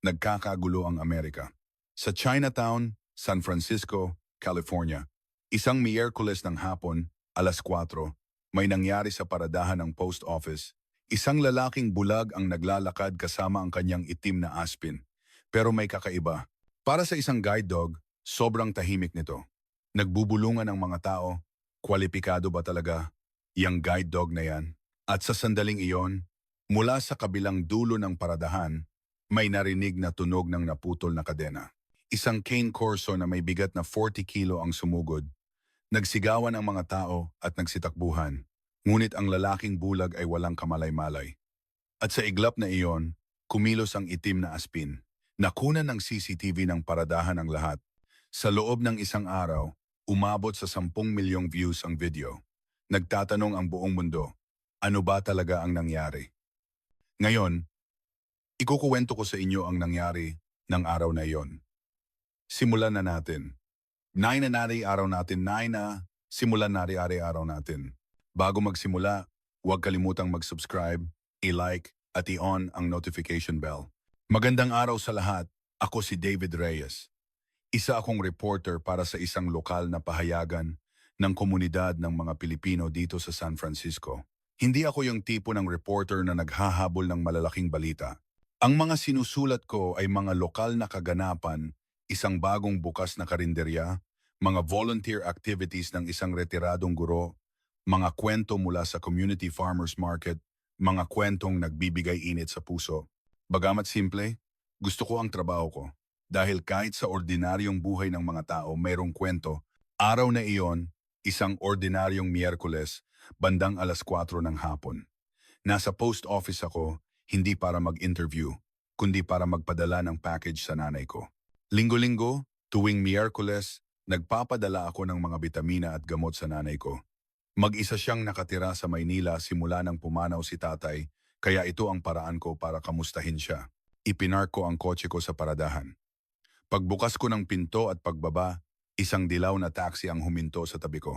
nagkakagulo ang Amerika. Sa Chinatown, San Francisco, California, isang Miyerkules ng hapon, alas 4, may nangyari sa paradahan ng post office. Isang lalaking bulag ang naglalakad kasama ang kanyang itim na Aspin. Pero may kakaiba. Para sa isang guide dog, sobrang tahimik nito. Nagbubulungan ang mga tao, kwalipikado ba talaga yang guide dog na yan? At sa sandaling iyon, mula sa kabilang dulo ng paradahan, may narinig na tunog ng naputol na kadena. Isang cane corso na may bigat na 40 kilo ang sumugod. Nagsigawan ang mga tao at nagsitakbuhan. Ngunit ang lalaking bulag ay walang kamalay-malay. At sa iglap na iyon, kumilos ang itim na Aspin. Nakunan ng CCTV ng paradahan ang lahat. Sa loob ng isang araw, umabot sa 10 milyong views ang video. Nagtatanong ang buong mundo, ano ba talaga ang nangyari? Ngayon, ikukuwento ko sa inyo ang nangyari ng araw na iyon. Simulan na natin. Araw natin, simulan na araw natin. Bago magsimula, huwag kalimutang mag-subscribe, i-like at i-on ang notification bell. Magandang araw sa lahat, ako si David Reyes. Isa akong reporter para sa isang lokal na pahayagan ng komunidad ng mga Pilipino dito sa San Francisco. Hindi ako yung tipo ng reporter na naghahabol ng malalaking balita. Ang mga sinusulat ko ay mga lokal na kaganapan, isang bagong bukas na karinderya, mga volunteer activities ng isang retiradong guro, mga kwento mula sa community farmers market, mga kwentong nagbibigay init sa puso. Bagamat simple, gusto ko ang trabaho ko. Dahil kahit sa ordinaryong buhay ng mga tao mayroong kwento, araw na iyon, isang ordinaryong Miyerkules, bandang alas 4 ng hapon. Nasa post office ako, hindi para mag-interview, kundi para magpadala ng package sa nanay ko. Linggo-linggo, tuwing Miyerkules, nagpapadala ako ng mga bitamina at gamot sa nanay ko. Mag-isa siyang nakatira sa Maynila simula nang pumanaw si tatay, kaya ito ang paraan ko para kamustahin siya. Ipinark ko ang kotse ko sa paradahan. Pagbukas ko ng pinto at pagbaba, isang dilaw na taxi ang huminto sa tabi ko.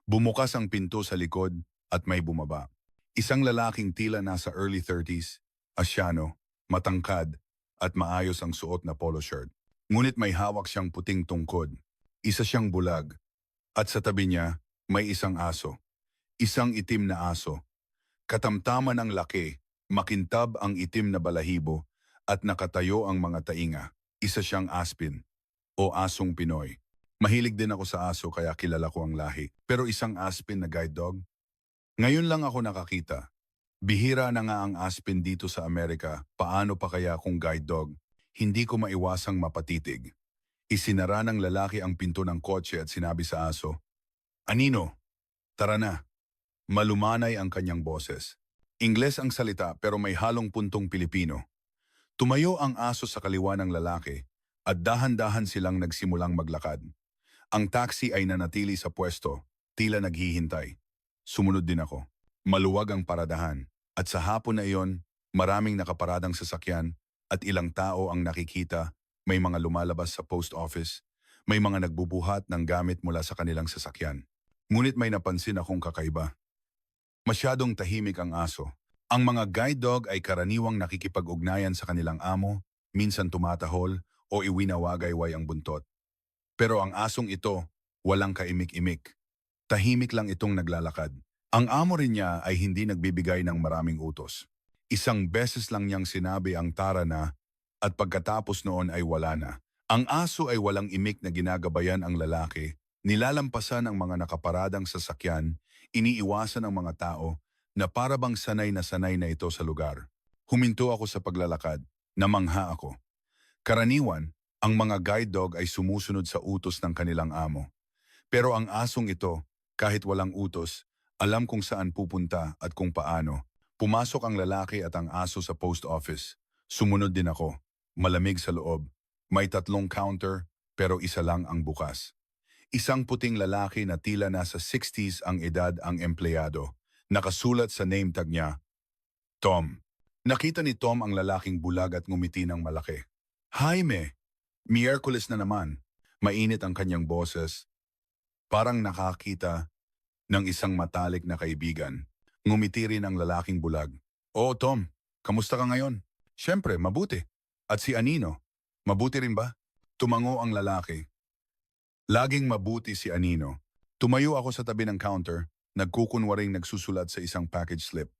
Bumukas ang pinto sa likod at may bumaba. Isang lalaking tila nasa early 30s, asyano, matangkad at maayos ang suot na polo shirt. Ngunit may hawak siyang puting tungkod. Isa siyang bulag. At sa tabi niya, may isang aso. Isang itim na aso. Katamtaman ang laki, makintab ang itim na balahibo at nakatayo ang mga tainga. Isa siyang Aspin o asong Pinoy. Mahilig din ako sa aso kaya kilala ko ang lahi. Pero isang Aspin na guide dog? Ngayon lang ako nakakita. Bihira na nga ang Aspin dito sa Amerika, paano pa kaya kung guide dog? Hindi ko maiwasang mapatitig. Isinara ng lalaki ang pinto ng kotse at sinabi sa aso, "Anino, tara na." Malumanay ang kanyang boses. Ingles ang salita pero may halong puntong Pilipino. Tumayo ang aso sa kaliwa ng lalaki at dahan-dahan silang nagsimulang maglakad. Ang taxi ay nanatili sa pwesto, tila naghihintay. Sumunod din ako. Maluwag ang paradahan at sa hapon na iyon, maraming nakaparadang sasakyan at ilang tao ang nakikita. May mga lumalabas sa post office, may mga nagbubuhat ng gamit mula sa kanilang sasakyan. Ngunit may napansin akong kakaiba. Masyadong tahimik ang aso. Ang mga guide dog ay karaniwang nakikipag-ugnayan sa kanilang amo, minsan tumatahol o iwinawagayway ang buntot. Pero ang asong ito, walang kaimik-imik. Tahimik lang itong naglalakad. Ang amo rin niya ay hindi nagbibigay ng maraming utos. Isang beses lang niyang sinabi ang tara na at pagkatapos noon ay wala na. Ang aso ay walang imik na ginagabayan ang lalaki, nilalampasan ang mga nakaparadang sasakyan, iniiwasan ang mga tao na parabang sanay na ito sa lugar. Huminto ako sa paglalakad, namangha ako. Karaniwan, ang mga guide dog ay sumusunod sa utos ng kanilang amo. Pero ang asong ito, kahit walang utos, alam kung saan pupunta at kung paano. Pumasok ang lalaki at ang aso sa post office. Sumunod din ako. Malamig sa loob. May 3 counter pero isa lang ang bukas. Isang puting lalaki na tila nasa 60s ang edad ang empleyado. Nakasulat sa name tag niya, Tom. Nakita ni Tom ang lalaking bulag at ngumiti ng malaki. Jaime, Miyerkules na naman. Mainit ang kanyang boses. Parang nakakita ng isang matalik na kaibigan. Ngumiti rin ang lalaking bulag. Oo Tom, kamusta ka ngayon? Siyempre, mabuti. At si Anino, mabuti rin ba? Tumango ang lalaki. Laging mabuti si Anino. Tumayo ako sa tabi ng counter, nagkukunwaring nagsusulat sa isang package slip.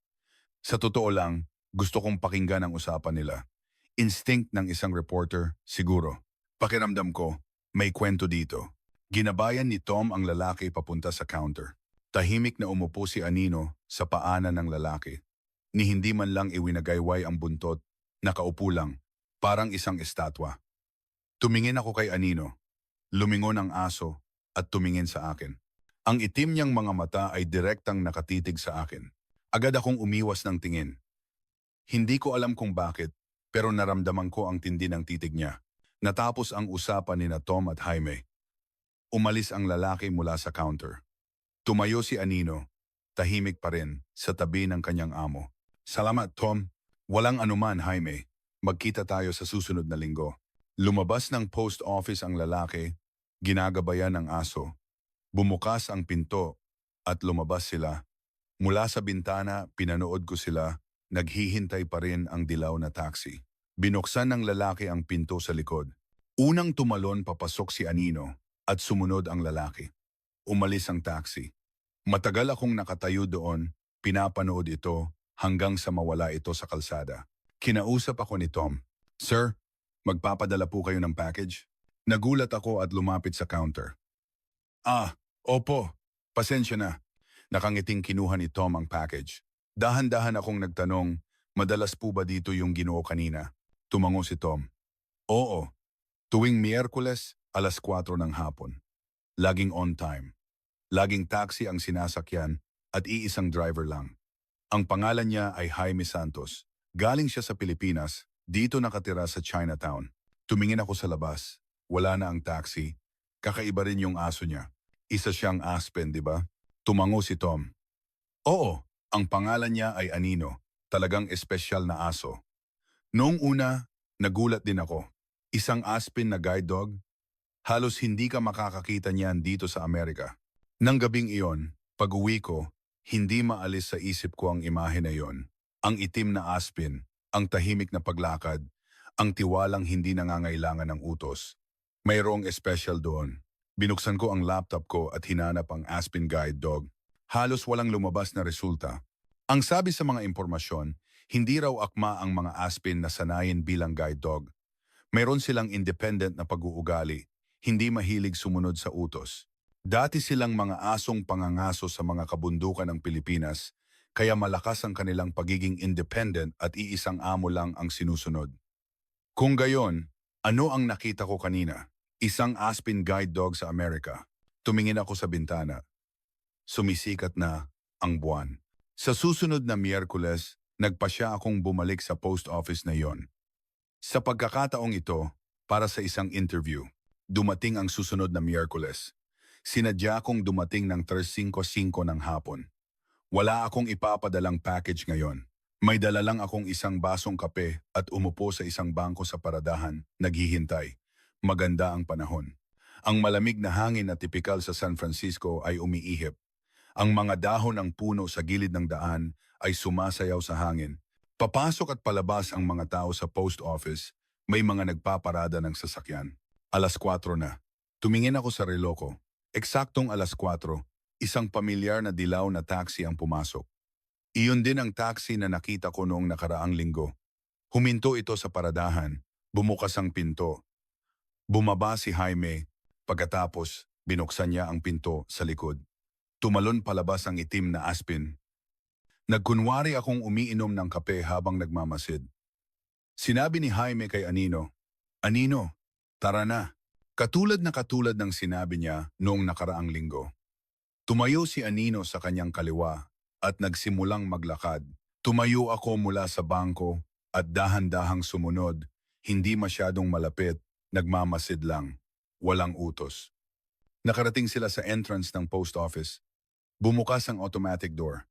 Sa totoo lang, gusto kong pakinggan ang usapan nila. Instinct ng isang reporter, siguro. Pakiramdam ko, may kwento dito. Ginabayan ni Tom ang lalaki papunta sa counter. Tahimik na umupo si Anino sa paanan ng lalaki. Ni hindi man lang iwinagayway ang buntot, nakaupo lang, parang isang estatwa. Tumingin ako kay Anino. Lumingon ang aso at tumingin sa akin. Ang itim niyang mga mata ay direktang nakatitig sa akin. Agad akong umiwas ng tingin. Hindi ko alam kung bakit, pero naramdaman ko ang tindi ng titig niya. Natapos ang usapan ni na Tom at Jaime. Umalis ang lalaki mula sa counter. Tumayo si Anino, tahimik pa rin, sa tabi ng kanyang amo. Salamat, Tom. Walang anuman, Jaime. Magkita tayo sa susunod na linggo. Lumabas ng post office ang lalaki, ginagabayan ng aso. Bumukas ang pinto at lumabas sila. Mula sa bintana, pinanood ko sila, naghihintay pa rin ang dilaw na taxi. Binuksan ng lalaki ang pinto sa likod. Unang tumalon papasok si Anino at sumunod ang lalaki. Umalis ang taxi. Matagal akong nakatayo doon, pinapanood ito hanggang sa mawala ito sa kalsada. Kinausap ako ni Tom. Sir, magpapadala po kayo ng package? Nagulat ako at lumapit sa counter. Opo. Pasensya na. Nakangiting kinuha ni Tom ang package. Dahan-dahan akong nagtanong, madalas po ba dito yung Ginoo kanina? Tumango si Tom. Oo. Tuwing Miyerkules, 4:00 ng hapon. Laging on time. Laging taxi ang sinasakyan at iisang driver lang. Ang pangalan niya ay Jaime Santos. Galing siya sa Pilipinas, dito nakatira sa Chinatown. Tumingin ako sa labas. Wala na ang taxi. Kakaiba rin yung aso niya. Isa siyang Aspen, di ba? Tumango si Tom. Oo, ang pangalan niya ay Anino. Talagang espesyal na aso. Noong una, nagulat din ako. Isang Aspen na guide dog. Halos hindi ka makakakita niyan dito sa Amerika. Nang gabing iyon, pag-uwi ko, hindi maalis sa isip ko ang imahe na iyon. Ang itim na Aspen, ang tahimik na paglakad, ang tiwalang hindi nangangailangan ng utos. Mayroong espesyal doon. Binuksan ko ang laptop ko at hinanap ang Aspen Guide Dog. Halos walang lumabas na resulta. Ang sabi sa mga impormasyon, hindi raw akma ang mga Aspen na sanayin bilang guide dog. Mayroon silang independent na pag-uugali, hindi mahilig sumunod sa utos. Dati silang mga asong pangangaso sa mga kabundukan ng Pilipinas, kaya malakas ang kanilang pagiging independent at iisang amo lang ang sinusunod. Kung gayon, ano ang nakita ko kanina? Isang Aspen guide dog sa Amerika. Tumingin ako sa bintana. Sumisikat na ang buwan. Sa susunod na Miyerkules, nagpasya akong bumalik sa post office na yon. Sa pagkakataong ito, para sa isang interview, dumating ang susunod na Miyerkules. Sinadya akong dumating ng 3:05 ng hapon. Wala akong ipapadalang package ngayon. May dala lang akong isang basong kape at umupo sa isang bangko sa paradahan, naghihintay. Maganda ang panahon. Ang malamig na hangin na tipikal sa San Francisco ay umiihip. Ang mga dahon ng puno sa gilid ng daan ay sumasayaw sa hangin. Papasok at palabas ang mga tao sa post office, may mga nagpaparada ng sasakyan. 4:00 na. Tumingin ako sa relo ko. Eksaktong 4:00, isang pamilyar na dilaw na taxi ang pumasok. Iyon din ang taxi na nakita ko noong nakaraang linggo. Huminto ito sa paradahan, bumukas ang pinto. Bumaba si Jaime, pagkatapos binuksan niya ang pinto sa likod. Tumalon palabas ang itim na Aspen. Nagkunwari akong umiinom ng kape habang nagmamasid. Sinabi ni Jaime kay Anino, Anino, tara na. Katulad ng sinabi niya noong nakaraang linggo. Tumayo si Anino sa kanyang kaliwa at nagsimulang maglakad. Tumayo ako mula sa bangko at dahan-dahang sumunod, hindi masyadong malapit, nagmamasid lang, walang utos. Nakarating sila sa entrance ng post office. Bumukas ang automatic door.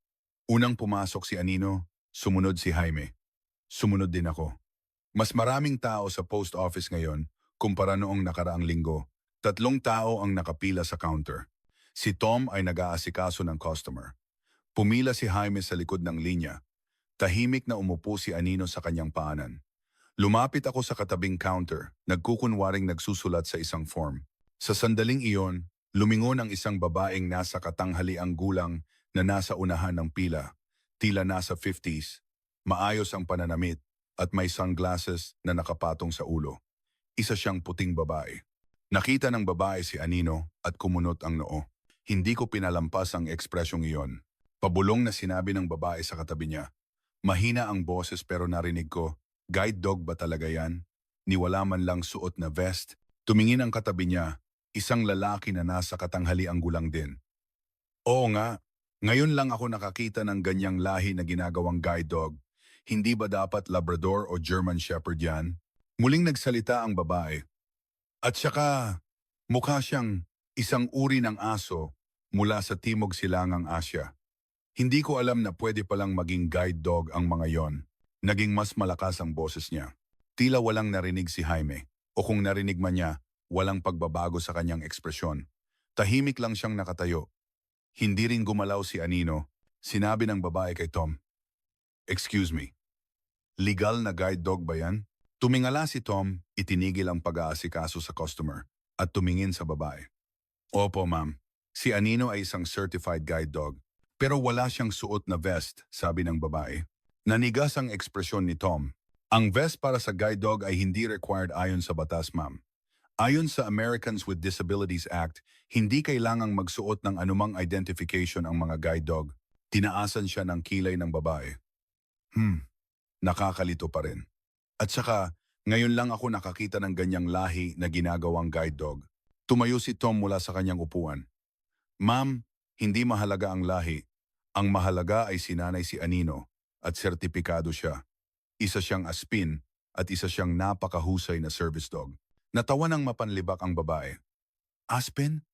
Unang pumasok si Anino, sumunod si Jaime. Sumunod din ako. Mas maraming tao sa post office ngayon kumpara noong nakaraang linggo. 3 tao ang nakapila sa counter. Si Tom ay nag-aasikaso ng customer. Pumila si Jaime sa likod ng linya. Tahimik na umupo si Anino sa kanyang paanan. Lumapit ako sa katabing counter, nagkukunwaring nagsusulat sa isang form. Sa sandaling iyon, lumingon ang isang babaeng nasa katanghaliang gulang na nasa unahan ng pila, tila nasa 50s. Maayos ang pananamit at may sunglasses na nakapatong sa ulo. Isa siyang puting babae. Nakita ng babae si Anino at kumunot ang noo. Hindi ko pinalampas ang ekspresyong iyon. Pabulong na sinabi ng babae sa katabi niya. Mahina ang boses pero narinig ko, guide dog ba talaga yan? Niwala man lang suot na vest. Tumingin ang katabi niya, isang lalaki na nasa katanghaliang gulang din. Oo nga, ngayon lang ako nakakita ng ganyang lahi na ginagawang guide dog. Hindi ba dapat Labrador o German Shepherd yan? Muling nagsalita ang babae. At saka, mukha siyang isang uri ng aso mula sa Timog Silangang Asya. Hindi ko alam na pwede palang maging guide dog ang mga yon. Naging mas malakas ang boses niya. Tila walang narinig si Jaime, o kung narinig man niya, walang pagbabago sa kanyang ekspresyon. Tahimik lang siyang nakatayo. Hindi rin gumalaw si Anino. Sinabi ng babae kay Tom, "Excuse me, legal na guide dog ba yan?" Tumingala si Tom, itinigil ang pag-aasikaso sa customer, at tumingin sa babae. Opo ma'am, si Anino ay isang certified guide dog, pero wala siyang suot na vest, sabi ng babae. Nanigas ang ekspresyon ni Tom. Ang vest para sa guide dog ay hindi required ayon sa batas ma'am. Ayon sa Americans with Disabilities Act, hindi kailangang magsuot ng anumang identification ang mga guide dog. Tinaasan siya ng kilay ng babae. Nakakalito pa rin. At saka, ngayon lang ako nakakita ng ganyang lahi na ginagawang guide dog. Tumayo si Tom mula sa kanyang upuan. Ma'am, hindi mahalaga ang lahi. Ang mahalaga ay sinanay si Anino at sertipikado siya. Isa siyang aspin at isa siyang napakahusay na service dog. Natawa ng mapanlibak ang babae. Aspen?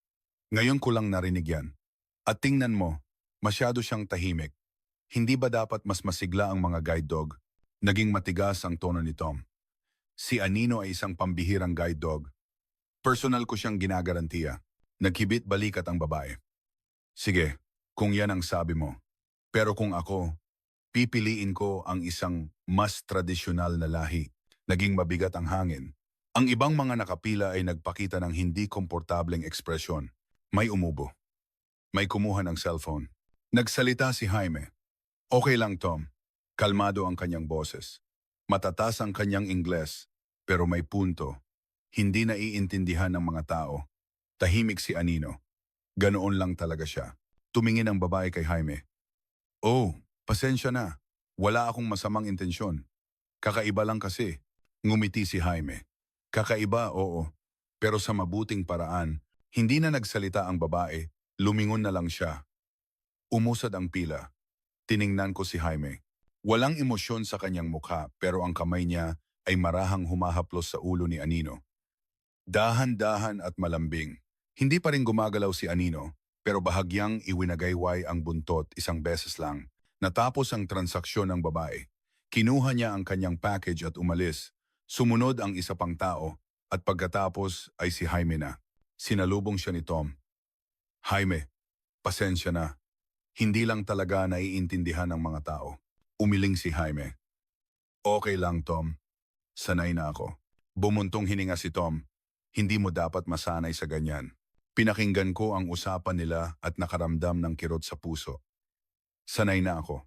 Ngayon ko lang narinig yan. At tingnan mo, masyado siyang tahimik. Hindi ba dapat mas masigla ang mga guide dog? Naging matigas ang tono ni Tom. Si Anino ay isang pambihirang guide dog. Personal ko siyang ginagarantiya. Naghibit balikat ang babae. Sige, kung yan ang sabi mo. Pero kung ako, pipiliin ko ang isang mas tradisyonal na lahi. Naging mabigat ang hangin. Ang ibang mga nakapila ay nagpakita ng hindi komportableng ekspresyon. May umubo. May kumuha ng cellphone. Nagsalita si Jaime. Okay lang Tom. Kalmado ang kanyang boses. Matatas ang kanyang Ingles, pero may punto. Hindi naiintindihan ng mga tao. Tahimik si Anino. Ganoon lang talaga siya. Tumingin ang babae kay Jaime. Oh, pasensya na. Wala akong masamang intensyon. Kakaiba lang kasi. Ngumiti si Jaime. Kakaiba, oo. Pero sa mabuting paraan, hindi na nagsalita ang babae. Lumingon na lang siya. Umusad ang pila. Tiningnan ko si Jaime. Walang emosyon sa kanyang mukha pero ang kamay niya ay marahang humahaplos sa ulo ni Anino. Dahan-dahan at malambing. Hindi pa rin gumagalaw si Anino pero bahagyang iwinagayway ang buntot isang beses lang. Natapos ang transaksyon ng babae. Kinuha niya ang kanyang package at umalis. Sumunod ang isa pang tao at pagkatapos ay si Jaime na. Sinalubong siya ni Tom. Jaime, pasensya na. Hindi lang talaga naiintindihan ng mga tao. Umiling si Jaime. Okay lang, Tom. Sanay na ako. Bumuntong hininga si Tom. Hindi mo dapat masanay sa ganyan. Pinakinggan ko ang usapan nila at nakaramdam ng kirot sa puso. Sanay na ako.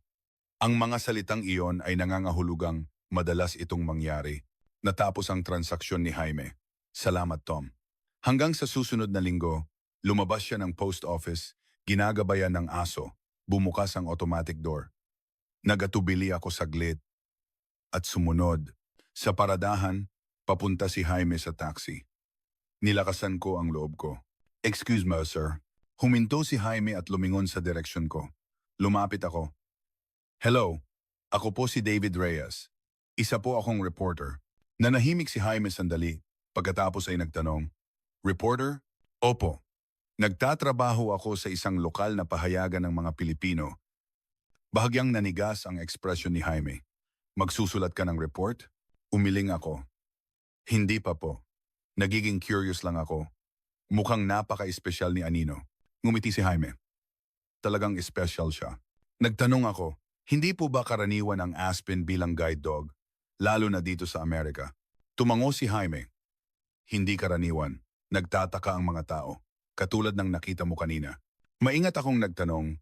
Ang mga salitang iyon ay nangangahulugang madalas itong mangyari. Natapos ang transaksyon ni Jaime. Salamat, Tom. Hanggang sa susunod na linggo, lumabas siya ng post office, ginagabayan ng aso, bumukas ang automatic door. Nagatubili ako saglit at sumunod. Sa paradahan, papunta si Jaime sa taxi. Nilakasan ko ang loob ko. Excuse me, sir. Huminto si Jaime at lumingon sa direksyon ko. Lumapit ako. Hello, ako po si David Reyes. Isa po akong reporter. Nanahimik si Jaime sandali. Pagkatapos ay nagtanong, Reporter? Opo. Nagtatrabaho ako sa isang lokal na pahayagan ng mga Pilipino. Bahagyang nanigas ang ekspresyon ni Jaime. Magsusulat ka ng report? Umiling ako. Hindi pa po. Nagiging curious lang ako. Mukhang napaka-espesyal ni Anino. Ngumiti si Jaime. Talagang espesyal siya. Nagtanong ako, hindi po ba karaniwan ang Aspen bilang guide dog? lalo na dito sa Amerika. Tumango si Jaime. Hindi karaniwan. Nagtataka ang mga tao, katulad ng nakita mo kanina. Maingat akong nagtanong,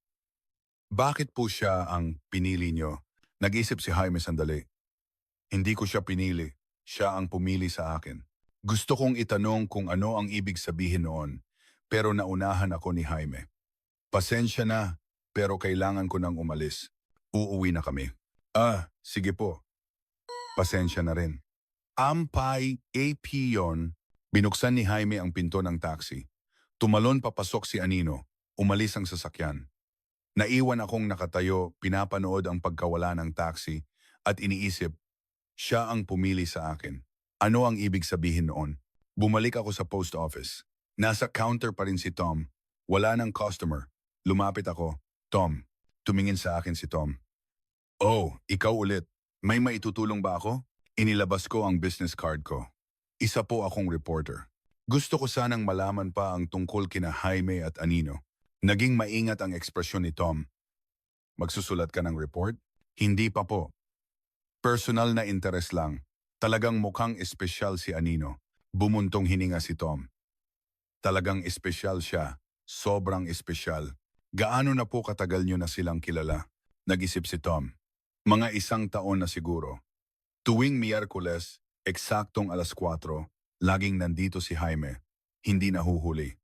bakit po siya ang pinili nyo? Nag-isip si Jaime sandali. Hindi ko siya pinili. Siya ang pumili sa akin. Gusto kong itanong kung ano ang ibig sabihin noon, pero naunahan ako ni Jaime. Pasensya na, pero kailangan ko nang umalis. Uuwi na kami. Sige po. Pasensya na rin. Ampay, AP yon. Binuksan ni Jaime ang pinto ng taxi. Tumalon papasok si Anino. Umalis ang sasakyan. Naiwan akong nakatayo, pinapanood ang pagkawala ng taxi at iniisip, siya ang pumili sa akin. Ano ang ibig sabihin noon? Bumalik ako sa post office. Nasa counter pa rin si Tom. Wala ng customer. Lumapit ako. Tom. Tumingin sa akin si Tom. Oh, ikaw ulit. May maitutulong ba ako? Inilabas ko ang business card ko. Isa po akong reporter. Gusto ko sanang malaman pa ang tungkol kina Jaime at Anino. Naging maingat ang ekspresyon ni Tom. Magsusulat ka ng report? Hindi pa po. Personal na interest lang. Talagang mukhang espesyal si Anino. Bumuntong hininga si Tom. Talagang espesyal siya. Sobrang espesyal. Gaano na po katagal niyo na silang kilala? Nag-isip si Tom. Mga 1 taon na siguro. Tuwing Miyerkules, eksaktong 4:00, laging nandito si Jaime. Hindi nahuhuli.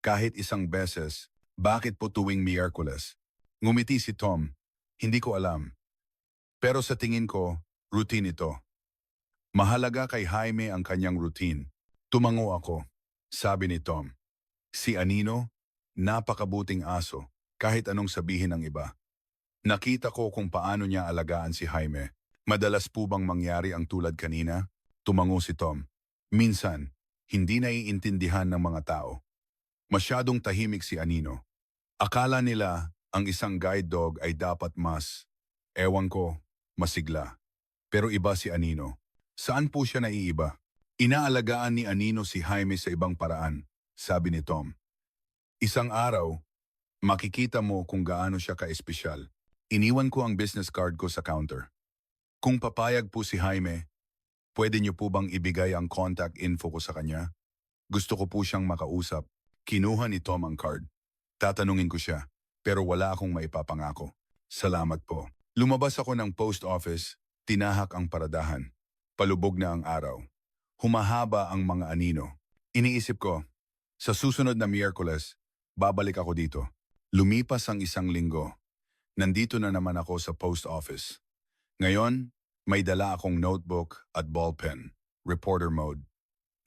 Kahit 1 beses, bakit po tuwing Miyerkules? Ngumiti si Tom. Hindi ko alam. Pero sa tingin ko, routine ito. Mahalaga kay Jaime ang kanyang routine. Tumango ako. Sabi ni Tom. Si Anino, napakabuting aso, kahit anong sabihin ng iba. Nakita ko kung paano niya alagaan si Jaime. Madalas po bang mangyari ang tulad kanina? Tumango si Tom. Minsan, hindi naiintindihan ng mga tao. Masyadong tahimik si Anino. Akala nila ang isang guide dog ay dapat ewan ko, masigla. Pero iba si Anino. Saan po siya naiiba? Inaalagaan ni Anino si Jaime sa ibang paraan, sabi ni Tom. Isang araw, makikita mo kung gaano siya ka-espesyal. Iniwan ko ang business card ko sa counter. Kung papayag po si Jaime, pwede niyo po bang ibigay ang contact info ko sa kanya? Gusto ko po siyang makausap. Kinuha ni Tom ang card. Tatanungin ko siya, pero wala akong maipapangako. Salamat po. Lumabas ako ng post office, tinahak ang paradahan. Palubog na ang araw. Humahaba ang mga anino. Iniisip ko, sa susunod na Miyerkules, babalik ako dito. Lumipas ang 1 linggo. Nandito na naman ako sa post office. Ngayon, may dala akong notebook at ballpen, reporter mode.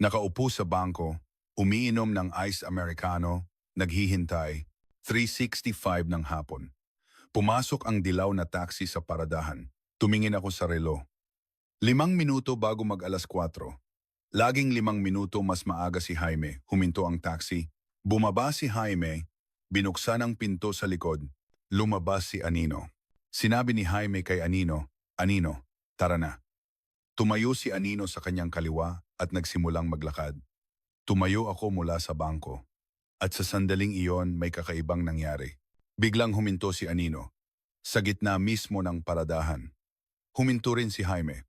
Nakaupo sa bangko, umiinom ng iced americano, naghihintay, 3:65 ng hapon. Pumasok ang dilaw na taxi sa paradahan. Tumingin ako sa relo. 5 minuto bago mag-4:00. Laging 5 minuto mas maaga si Jaime, huminto ang taxi. Bumaba si Jaime, binuksan ang pinto sa likod. Lumabas si Anino. Sinabi ni Jaime kay Anino, Anino, tara na. Tumayo si Anino sa kanyang kaliwa at nagsimulang maglakad. Tumayo ako mula sa bangko. At sa sandaling iyon may kakaibang nangyari. Biglang huminto si Anino. Sa gitna mismo ng paradahan. Huminto rin si Jaime.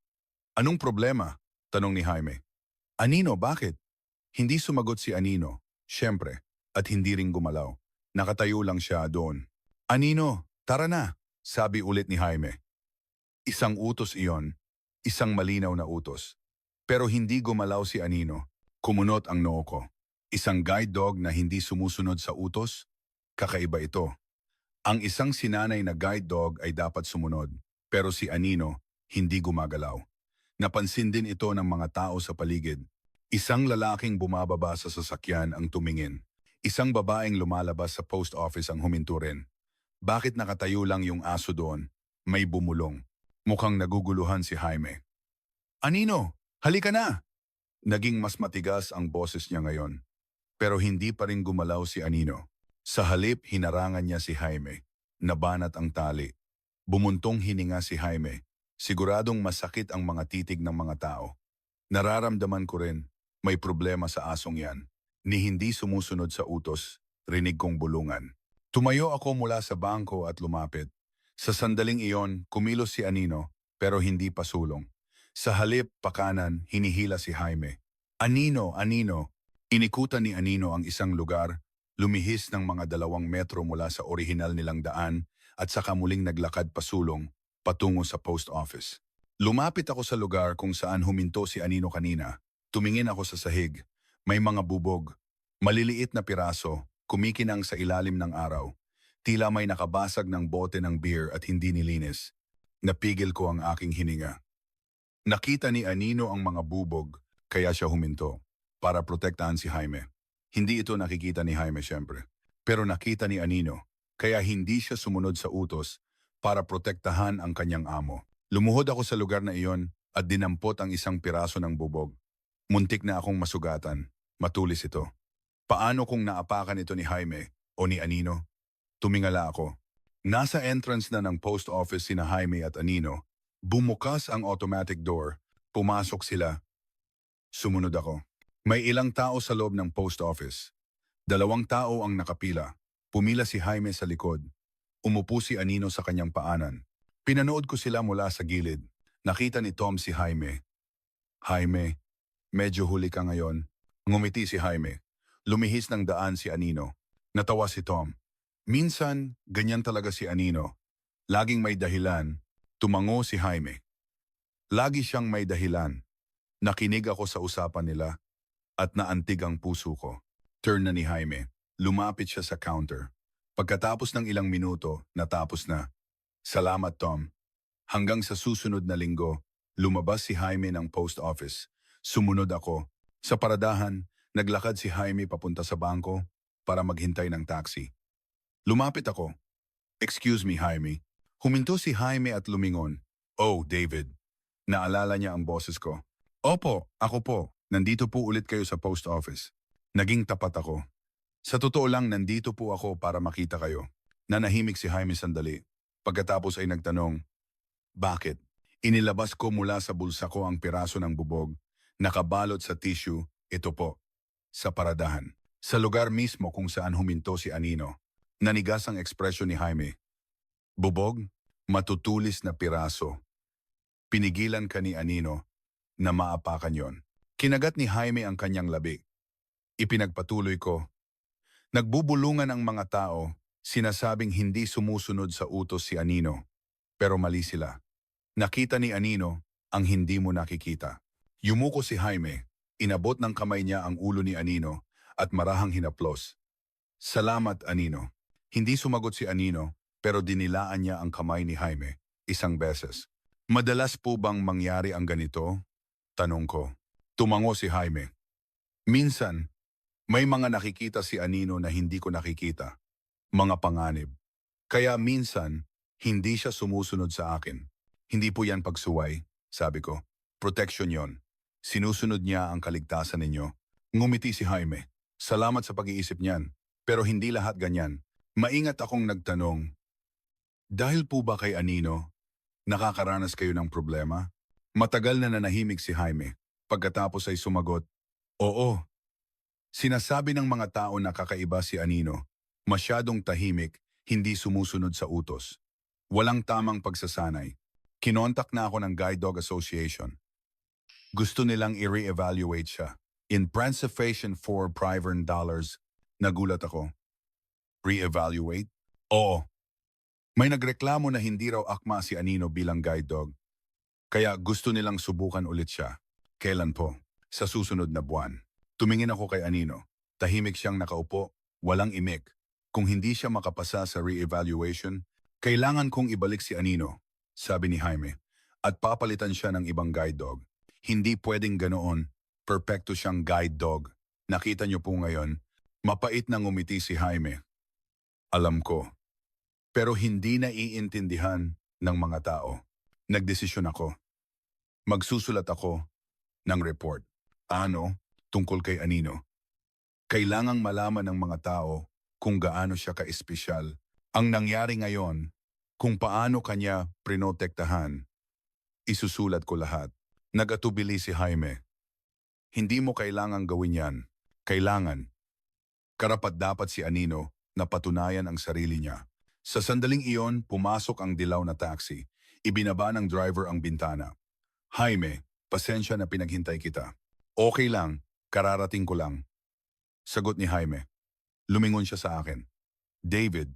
Anong problema? Tanong ni Jaime. Anino, bakit? Hindi sumagot si Anino, syempre, at hindi rin gumalaw. Nakatayo lang siya doon. Anino, tara na, sabi ulit ni Jaime. Isang utos iyon, isang malinaw na utos. Pero hindi gumalaw si Anino. Kumunot ang noo ko. Isang guide dog na hindi sumusunod sa utos? Kakaiba ito. Ang isang sinanay na guide dog ay dapat sumunod, pero si Anino hindi gumagalaw. Napansin din ito ng mga tao sa paligid. Isang lalaking bumababa sa sasakyan ang tumingin. Isang babaeng lumalabas sa post office ang huminto rin. Bakit nakatayo lang yung aso doon? May bumulong. Mukhang naguguluhan si Jaime. Anino, halika na! Naging mas matigas ang boses niya ngayon. Pero hindi pa rin gumalaw si Anino. Sa halip, hinarangan niya si Jaime. Nabanat ang tali. Bumuntong hininga si Jaime. Siguradong masakit ang mga titig ng mga tao. Nararamdaman ko rin, may problema sa asong yan. Ni hindi sumusunod sa utos, rinig kong bulungan. Tumayo ako mula sa bangko at lumapit. Sa sandaling iyon, kumilos si Anino, pero hindi pa sulong. Sa halip, pakanan, hinihila si Jaime. Anino, Anino. Inikutan ni Anino ang isang lugar, lumihis ng mga 2 metro mula sa orihinal nilang daan at saka muling naglakad pasulong patungo sa post office. Lumapit ako sa lugar kung saan huminto si Anino kanina. Tumingin ako sa sahig. May mga bubog, maliliit na piraso, kumikinang sa ilalim ng araw. Tila may nakabasag ng bote ng beer at hindi nilinis. Napigil ko ang aking hininga. Nakita ni Anino ang mga bubog, kaya siya huminto, para protektahan si Jaime. Hindi ito nakikita ni Jaime siyempre, pero nakita ni Anino, kaya hindi siya sumunod sa utos para protektahan ang kanyang amo. Lumuhod ako sa lugar na iyon at dinampot ang isang piraso ng bubog. Muntik na akong masugatan, matulis ito. Paano kung naapakan ito ni Jaime o ni Anino? Tumingala ako. Nasa entrance na ng post office sina Jaime at Anino. Bumukas ang automatic door. Pumasok sila. Sumunod ako. May ilang tao sa loob ng post office. 2 tao ang nakapila. Pumila si Jaime sa likod. Umupo si Anino sa kanyang paanan. Pinanood ko sila mula sa gilid. Nakita ni Tom si Jaime. Jaime, medyo huli ka ngayon. Ngumiti si Jaime. Lumihis ng daan si Anino. Natawa si Tom. Minsan, ganyan talaga si Anino. Laging may dahilan. Tumango si Jaime. Lagi siyang may dahilan. Nakinig ako sa usapan nila at naantig ang puso ko. Turn na ni Jaime. Lumapit siya sa counter. Pagkatapos ng ilang minuto, natapos na. Salamat, Tom. Hanggang sa susunod na linggo, lumabas si Jaime ng post office. Sumunod ako. Sa paradahan, naglakad si Jaime papunta sa bangko para maghintay ng taxi. Lumapit ako. Excuse me, Jaime. Huminto si Jaime at lumingon. Oh, David. Naalala niya ang boses ko. Opo, ako po. Nandito po ulit kayo sa post office. Naging tapat ako. Sa totoo lang, nandito po ako para makita kayo. Nanahimik si Jaime sandali. Pagkatapos ay nagtanong, bakit? Inilabas ko mula sa bulsa ko ang piraso ng bubog. Nakabalot sa tissue, ito po. Sa paradahan. Sa lugar mismo kung saan huminto si Anino. Nanigas ang ekspresyon ni Jaime. Bubog, matutulis na piraso. Pinigilan ka ni Anino na maapakan yon. Kinagat ni Jaime ang kanyang labi. Ipinagpatuloy ko. Nagbubulungan ang mga tao, sinasabing hindi sumusunod sa utos si Anino. Pero mali sila. Nakita ni Anino ang hindi mo nakikita. Yumuko si Jaime, inabot ng kamay niya ang ulo ni Anino at marahang hinaplos. Salamat, Anino. Hindi sumagot si Anino, pero dinilaan niya ang kamay ni Jaime 1 beses. Madalas po bang mangyari ang ganito? Tanong ko. Tumango si Jaime. Minsan, may mga nakikita si Anino na hindi ko nakikita. Mga panganib. Kaya minsan, hindi siya sumusunod sa akin. Hindi po yan pagsuway, sabi ko. Protection yon. Sinusunod niya ang kaligtasan ninyo. Ngumiti si Jaime. Salamat sa pag-iisip niyan. Pero hindi lahat ganyan. Maingat akong nagtanong. Dahil po ba kay Anino, nakakaranas kayo ng problema? Matagal na nanahimik si Jaime. Pagkatapos ay sumagot, oo. Sinasabi ng mga tao na kakaiba si Anino. Masyadong tahimik, hindi sumusunod sa utos. Walang tamang pagsasanay. Kinontak na ako ng Guide Dog Association. Gusto nilang i-re-evaluate siya. In Principation for $500, nagulat ako. Re-evaluate? Oo. May nagreklamo na hindi raw akma si Anino bilang guide dog. Kaya gusto nilang subukan ulit siya. Kailan po? Sa susunod na buwan. Tumingin ako kay Anino. Tahimik siyang nakaupo, walang imik. Kung hindi siya makapasa sa re-evaluation, kailangan kong ibalik si Anino, sabi ni Jaime, at papalitan siya ng ibang guide dog. Hindi pwedeng ganoon. Perpekto siyang guide dog. Nakita niyo po ngayon, mapait na ngumiti si Jaime. Alam ko. Pero hindi naiintindihan ng mga tao. Nagdesisyon ako. Magsusulat ako ng report. Ano? Tungkol kay Anino. Kailangang malaman ng mga tao kung gaano siya ka-espesyal. Ang nangyari ngayon, kung paano kanya prinotektahan, isusulat ko lahat. Nagatubili si Jaime. Hindi mo kailangang gawin yan. Kailangan. Karapat-dapat si Anino na patunayan ang sarili niya. Sa sandaling iyon, pumasok ang dilaw na taxi. Ibinaba ng driver ang bintana. Jaime, pasensya na pinaghintay kita. Okay lang, kararating ko lang. Sagot ni Jaime. Lumingon siya sa akin. David,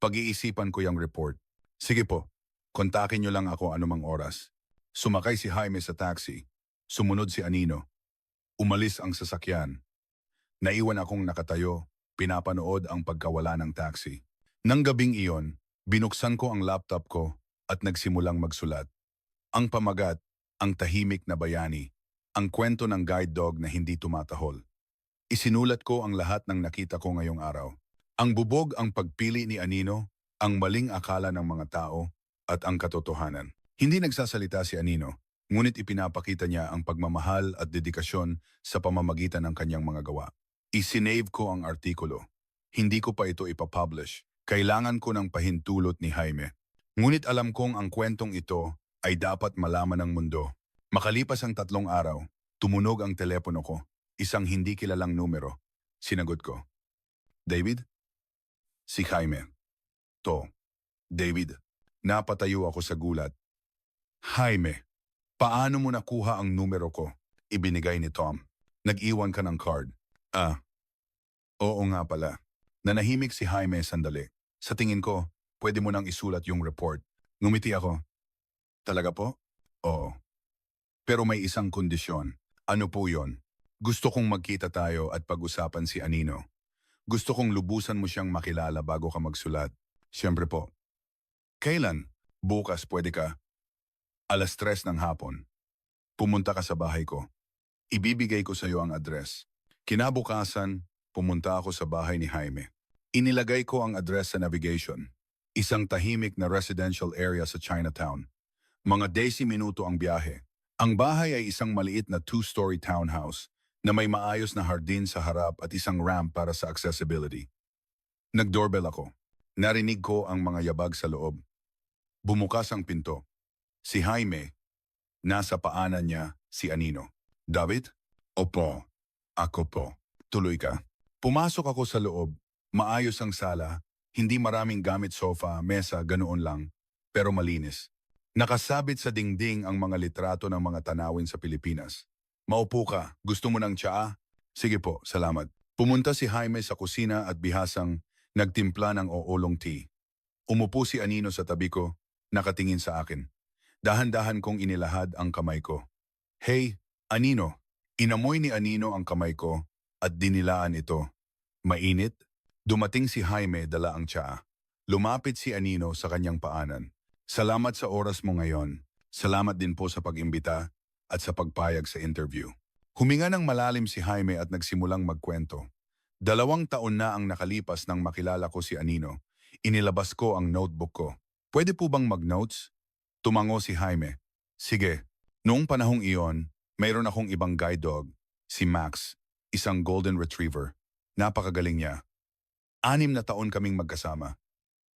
pag-iisipan ko yung report. Sige po, kontakin niyo lang ako anumang oras. Sumakay si Jaime sa taxi. Sumunod si Anino. Umalis ang sasakyan. Naiwan akong nakatayo, pinapanood ang pagkawala ng taxi. Nang gabing iyon, binuksan ko ang laptop ko at nagsimulang magsulat. Ang pamagat, ang tahimik na bayani, ang kwento ng guide dog na hindi tumatahol. Isinulat ko ang lahat ng nakita ko ngayong araw. Ang bubog ang pagpili ni Anino, ang maling akala ng mga tao, at ang katotohanan. Hindi nagsasalita si Anino, ngunit ipinapakita niya ang pagmamahal at dedikasyon sa pamamagitan ng kanyang mga gawa. Isinave ko ang artikulo. Hindi ko pa ito ipapublish. Kailangan ko ng pahintulot ni Jaime. Ngunit alam kong ang kwentong ito ay dapat malaman ng mundo. Makalipas ang 3 araw, tumunog ang telepono ko. Isang hindi kilalang numero. Sinagot ko. David? Si Jaime. To. David. Napatayo ako sa gulat. Jaime, paano mo nakuha ang numero ko? Ibinigay ni Tom. Nag-iwan ka ng card. Oo nga pala. Nanahimik si Jaime sandali. Sa tingin ko, pwede mo nang isulat yung report. Ngumiti ako. Talaga po? Oo. Pero may isang kondisyon. Ano po yon? Gusto kong magkita tayo at pag-usapan si Anino. Gusto kong lubusan mo siyang makilala bago ka magsulat. Siyempre po. Kailan? Bukas pwede ka. 3:00 ng hapon. Pumunta ka sa bahay ko. Ibibigay ko sa iyo ang address. Kinabukasan, pumunta ako sa bahay ni Jaime. Inilagay ko ang address sa navigation. Isang tahimik na residential area sa Chinatown. Mga 10 minuto ang biyahe. Ang bahay ay isang maliit na 2-story townhouse na may maayos na hardin sa harap at isang ramp para sa accessibility. Nag-doorbell ako. Narinig ko ang mga yabag sa loob. Bumukas ang pinto. Si Jaime, nasa paanan niya si Anino. David? Opo. Ako po. Tuloy ka. Pumasok ako sa loob. Maayos ang sala. Hindi maraming gamit sofa, mesa, ganoon lang. Pero malinis. Nakasabit sa dingding ang mga litrato ng mga tanawin sa Pilipinas. Maupo ka. Gusto mo ng tsaa? Sige po, salamat. Pumunta si Jaime sa kusina at bihasang nagtimpla ng oolong tea. Umupo si Anino sa tabi ko, nakatingin sa akin. Dahan-dahan kong inilahad ang kamay ko. Hey, Anino. Inamoy ni Anino ang kamay ko at dinilaan ito. Mainit? Dumating si Jaime dala ang tsaa. Lumapit si Anino sa kanyang paanan. Salamat sa oras mo ngayon. Salamat din po sa pag-imbita at sa pagpayag sa interview. Huminga ng malalim si Jaime at nagsimulang magkwento. 2 taon na ang nakalipas nang makilala ko si Anino. Inilabas ko ang notebook ko. Pwede po bang mag-notes? Tumango si Jaime. Sige. Noong panahong iyon, mayroon akong ibang guide dog, si Max, isang golden retriever. Napakagaling niya. 6 na taon kaming magkasama.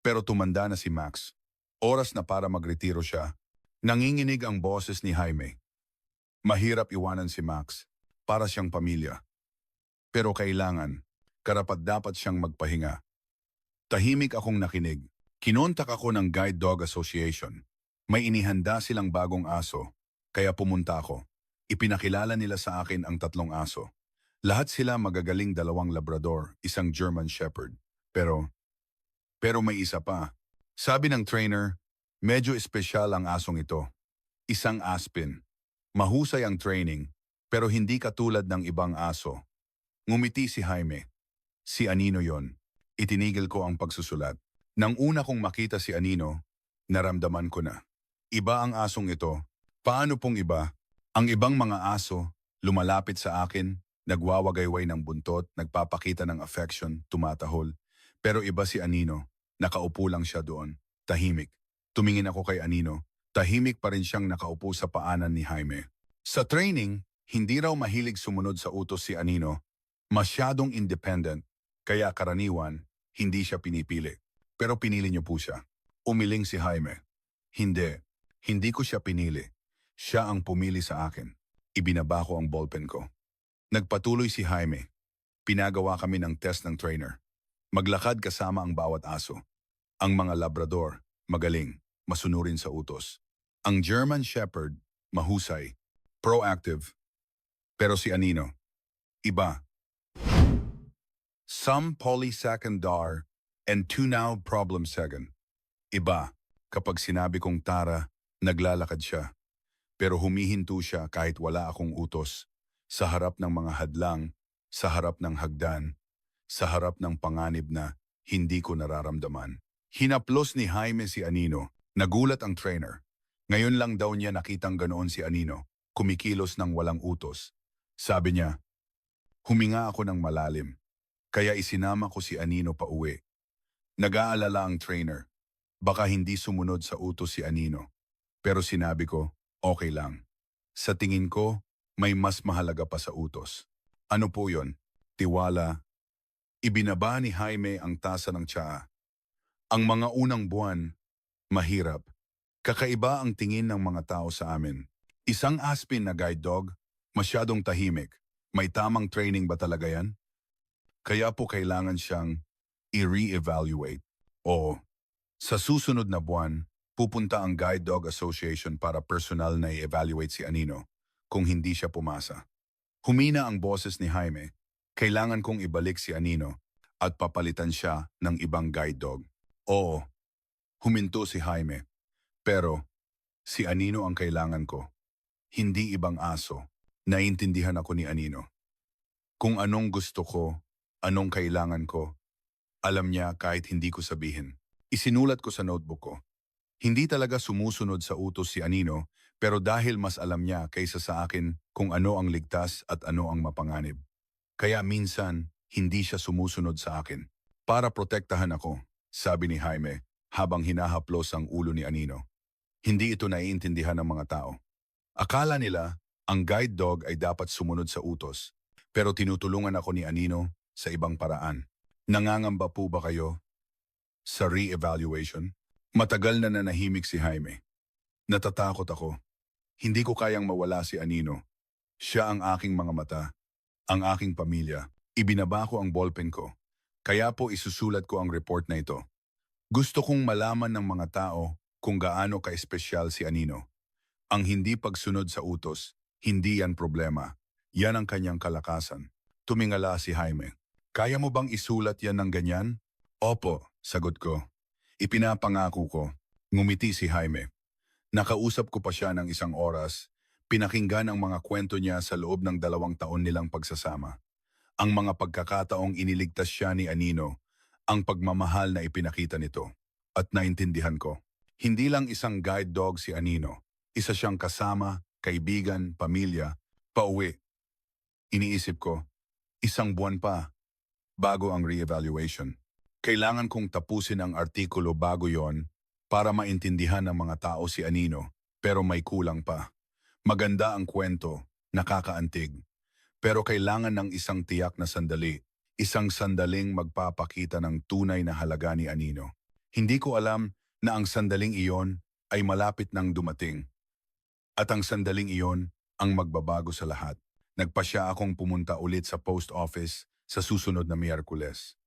Pero tumanda na si Max. Oras na para magretiro siya. Nanginginig ang boses ni Jaime. Mahirap iwanan si Max. Para siyang pamilya. Pero kailangan, karapat-dapat siyang magpahinga. Tahimik akong nakinig. Kinontak ako ng Guide Dog Association. May inihanda silang bagong aso, kaya pumunta ako. Ipinakilala nila sa akin ang 3 aso. Lahat sila magagaling 2 Labrador, isang German Shepherd. Pero may isa pa. Sabi ng trainer, medyo espesyal ang asong ito. Isang Aspin. Mahusay ang training, pero hindi katulad ng ibang aso. Ngumiti si Jaime. Si Anino yon. Itinigil ko ang pagsusulat. Nang una kong makita si Anino, naramdaman ko na. Iba ang asong ito. Paano pong iba? Ang ibang mga aso, lumalapit sa akin, nagwawagayway ng buntot, nagpapakita ng affection, tumatahol. Pero iba si Anino, nakaupo lang siya doon, tahimik. Tumingin ako kay Anino, tahimik pa rin siyang nakaupo sa paanan ni Jaime. Sa training, hindi raw mahilig sumunod sa utos si Anino. Masyadong independent, kaya karaniwan, hindi siya pinipili. Pero pinili niyo po siya. Umiling si Jaime. Hindi ko siya pinili. Siya ang pumili sa akin. Ibinaba ko ang ballpen ko. Nagpatuloy si Jaime. Pinagawa kami ng test ng trainer. Maglakad kasama ang bawat aso. Ang mga Labrador, magaling, masunurin sa utos. Ang German Shepherd, mahusay, proactive. Pero si Anino, iba. Some polysacchar and tunaw problem second. Iba, kapag sinabi kong tara, naglalakad siya. Pero humihinto siya kahit wala akong utos. Sa harap ng mga hadlang, sa harap ng hagdan, sa harap ng panganib na hindi ko nararamdaman. Hinaplos ni Jaime si Anino. Nagulat ang trainer. Ngayon lang daw niya nakitang ganoon si Anino, kumikilos ng walang utos. Sabi niya, huminga ako ng malalim. Kaya isinama ko si Anino pa uwi. Nag-aalala ang trainer. Baka hindi sumunod sa utos si Anino. Pero sinabi ko, okay lang. Sa tingin ko, may mas mahalaga pa sa utos. Ano po yon? Tiwala. Ibinaba ni Jaime ang tasa ng tsaa. Ang mga unang buwan, mahirap. Kakaiba ang tingin ng mga tao sa amin. Isang Aspin na guide dog, masyadong tahimik. May tamang training ba talaga yan? Kaya po kailangan siyang i-re-evaluate. O, sa susunod na buwan, pupunta ang Guide Dog Association para personal na i-evaluate si Anino kung hindi siya pumasa. Humina ang boses ni Jaime. Kailangan kong ibalik si Anino at papalitan siya ng ibang guide dog. Oo, huminto si Jaime. Pero, si Anino ang kailangan ko. Hindi ibang aso. Naintindihan ako ni Anino. Kung anong gusto ko, anong kailangan ko, alam niya kahit hindi ko sabihin. Isinulat ko sa notebook ko. Hindi talaga sumusunod sa utos si Anino, pero dahil mas alam niya kaysa sa akin kung ano ang ligtas at ano ang mapanganib. Kaya minsan, hindi siya sumusunod sa akin. Para protektahan ako, sabi ni Jaime, habang hinahaplos ang ulo ni Anino. Hindi ito naiintindihan ng mga tao. Akala nila, ang guide dog ay dapat sumunod sa utos. Pero tinutulungan ako ni Anino sa ibang paraan. Nangangamba po ba kayo sa re-evaluation? Matagal na nanahimik si Jaime. Natatakot ako. Hindi ko kayang mawala si Anino. Siya ang aking mga mata, ang aking pamilya. Ibinaba ko ang ballpen ko. Kaya po isusulat ko ang report na ito. Gusto kong malaman ng mga tao kung gaano ka-espesyal si Anino. Ang hindi pagsunod sa utos, hindi yan problema. Yan ang kanyang kalakasan. Tumingala si Jaime. Kaya mo bang isulat yan ng ganyan? Opo, sagot ko. Ipinapangako ko. Ngumiti si Jaime. Nakausap ko pa siya ng 1 oras. Pinakinggan ang mga kwento niya sa loob ng 2 taon nilang pagsasama. Ang mga pagkakataong iniligtas siya ni Anino, ang pagmamahal na ipinakita nito. At naintindihan ko. Hindi lang isang guide dog si Anino. Isa siyang kasama, kaibigan, pamilya, pauwi. Iniisip ko, 1 buwan pa, bago ang re-evaluation. Kailangan kong tapusin ang artikulo bago yon para maintindihan ng mga tao si Anino, pero may kulang pa. Maganda ang kwento, nakakaantig. Pero kailangan ng isang tiyak na sandali, isang sandaling magpapakita ng tunay na halaga ni Anino. Hindi ko alam na ang sandaling iyon ay malapit nang dumating. At ang sandaling iyon ang magbabago sa lahat. Nagpasya akong pumunta ulit sa post office sa susunod na Miyerkules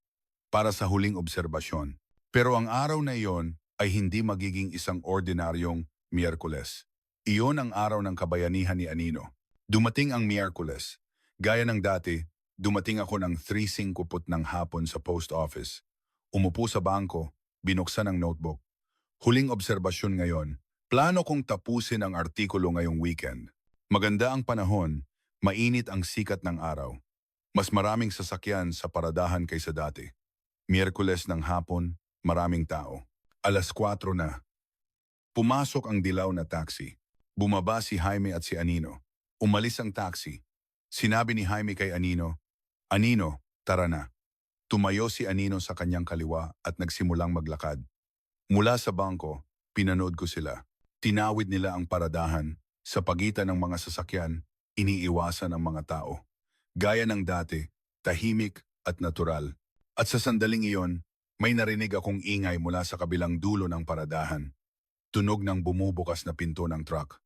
para sa huling obserbasyon. Pero ang araw na iyon ay hindi magiging isang ordinaryong Miyerkules. Iyon ang araw ng kabayanihan ni Anino. Dumating ang Miyerkules. Gaya ng dati, dumating ako ng 3:50 ng hapon sa post office. Umupo sa bangko, binuksan ang notebook. Huling obserbasyon ngayon. Plano kong tapusin ang artikulo ngayong weekend. Maganda ang panahon, mainit ang sikat ng araw. Mas maraming sasakyan sa paradahan kaysa dati. Miyerkules ng hapon, maraming tao. 4:00 na. Pumasok ang dilaw na taxi. Bumaba si Jaime at si Anino. Umalis ang taxi. Sinabi ni Jaime kay Anino, Anino, tara na. Tumayo si Anino sa kanyang kaliwa at nagsimulang maglakad. Mula sa bangko, pinanood ko sila. Tinawid nila ang paradahan. Sa pagitan ng mga sasakyan, iniiwasan ng mga tao. Gaya ng dati, tahimik at natural. At sa sandaling iyon, may narinig akong ingay mula sa kabilang dulo ng paradahan. Tunog ng bumubukas na pinto ng truck.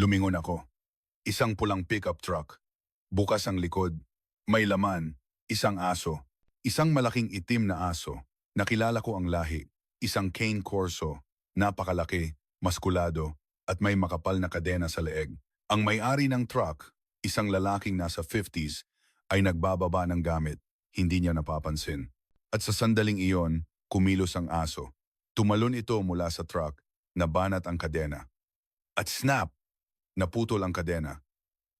Lumingon ako. Isang pulang pickup truck. Bukas ang likod. May laman. Isang aso. Isang malaking itim na aso. Nakilala ko ang lahi. Isang Cane Corso. Napakalaki, maskulado, at may makapal na kadena sa leeg. Ang may-ari ng truck, isang lalaking nasa 50s, ay nagbababa ng gamit. Hindi niya napapansin. At sa sandaling iyon, kumilos ang aso. Tumalon ito mula sa truck, nabanat ang kadena. At snap! Naputol ang kadena.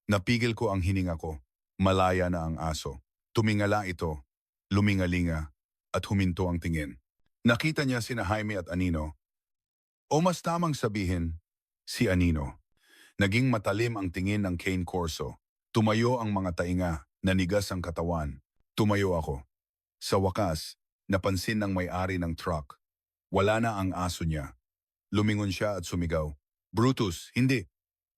Napigil ko ang hininga ko. Malaya na ang aso. Tumingala ito, lumingalinga, at huminto ang tingin. Nakita niya sina Jaime at Anino. O mas tamang sabihin, si Anino. Naging matalim ang tingin ng Cane Corso. Tumayo ang mga tainga, nanigas ang katawan. Tumayo ako. Sa wakas, napansin ng may-ari ng truck. Wala na ang aso niya. Lumingon siya at sumigaw. Brutus, hindi.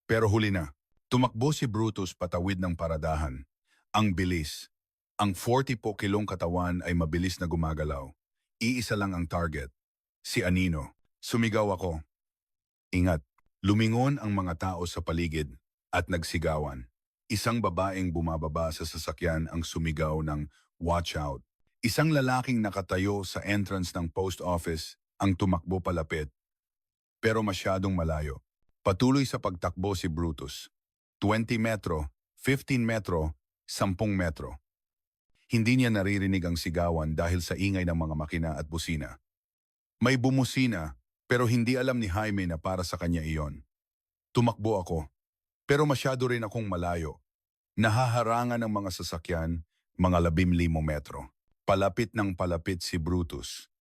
Pero huli na. Tumakbo si Brutus patawid ng paradahan. Ang bilis. Ang 40 po kilong katawan ay mabilis na gumagalaw. Iisa lang ang target. Si Anino. Sumigaw ako. Ingat. Lumingon ang mga tao sa paligid at nagsigawan. Isang babaeng bumababa sa sasakyan ang sumigaw ng watch out. Isang lalaking nakatayo sa entrance ng post office ang tumakbo palapit. Pero masyadong malayo. Patuloy sa pagtakbo si Brutus. 20 metro, 15 metro, 10 metro. Hindi niya naririnig ang sigawan dahil sa ingay ng mga makina at busina. May bumusina, pero hindi alam ni Jaime na para sa kanya iyon. Tumakbo ako, pero masyado rin akong malayo. Nahaharangan ng mga sasakyan, mga 15 metro. Palapit ng palapit si Brutus.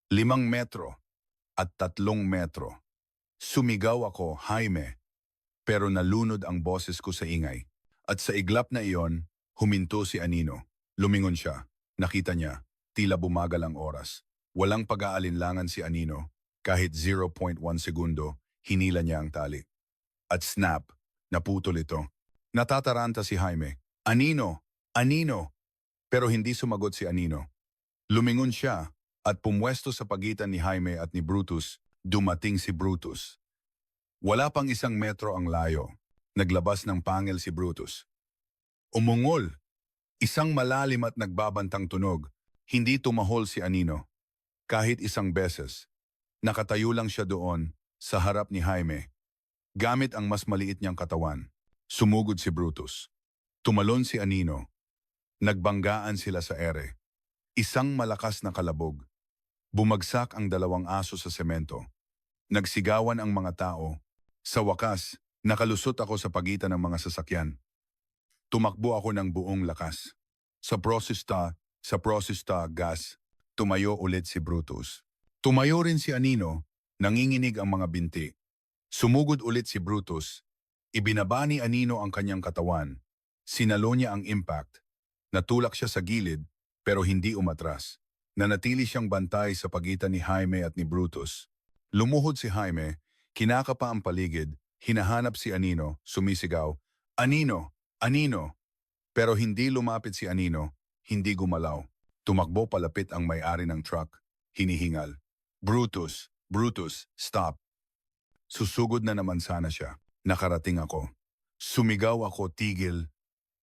5 metro at 3 metro. Sumigaw ako, Jaime, pero nalunod ang boses ko sa ingay. At sa iglap na iyon, huminto si Anino. Lumingon siya. Nakita niya, tila bumagal ang oras. Walang pag-aalinlangan si Anino. Kahit 0.1 segundo, hinila niya ang tali. At snap, naputol ito. Natataranta si Jaime. Anino! Anino! Pero hindi sumagot si Anino. Lumingon siya at pumwesto sa pagitan ni Jaime at ni Brutus. Dumating si Brutus. Wala pang 1 metro ang layo. Naglabas ng pangil si Brutus. Umungol! Isang malalim at nagbabantang tunog. Hindi tumahol si Anino. Kahit isang beses. Nakatayo lang siya doon, sa harap ni Jaime. Gamit ang mas maliit niyang katawan. Sumugod si Brutus. Tumalon si Anino. Nagbanggaan sila sa ere. Isang malakas na kalabog. Bumagsak ang 2 aso sa semento. Nagsigawan ang mga tao. Sa wakas, nakalusot ako sa pagitan ng mga sasakyan. Tumakbo ako ng buong lakas. Sa prosesta gas, tumayo ulit si Brutus. Tumayo rin si Anino, nanginginig ang mga binti. Sumugod ulit si Brutus. Ibinaba ni Anino ang kanyang katawan. Sinalo niya ang impact. Natulak siya sa gilid, pero hindi umatras. Nanatili siyang bantay sa pagitan ni Jaime at ni Brutus. Lumuhod si Jaime, kinakapa ang paligid, hinahanap si Anino, sumisigaw, Anino! Anino! Pero hindi lumapit si Anino, hindi gumalaw. Tumakbo palapit ang may-ari ng truck, hinihingal. Brutus! Brutus! Stop! Susugod na naman sana siya. Nakarating ako. Sumigaw ako tigil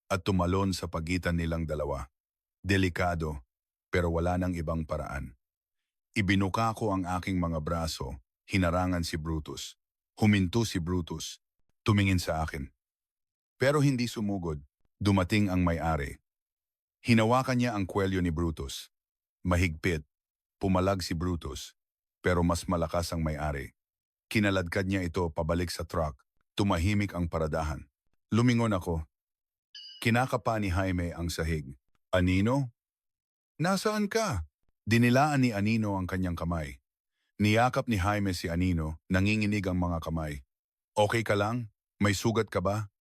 at tumalon sa pagitan nilang dalawa. Delikado, pero wala nang ibang paraan. Ibinuka ko ang aking mga braso, hinarangan si Brutus. Huminto si Brutus, tumingin sa akin. Pero hindi sumugod. Dumating ang may-ari. Hinawakan niya ang kwelyo ni Brutus. Mahigpit. Pumalag si Brutus. Pero mas malakas ang may-ari. Kinaladkad niya ito pabalik sa truck. Tumahimik ang paradahan. Lumingon ako. Kinakapa ni Jaime ang sahig. Anino? Nasaan ka? Dinilaan ni Anino ang kanyang kamay. Niyakap ni Jaime si Anino, nanginginig ang mga kamay. Okay ka lang? May sugat ka ba?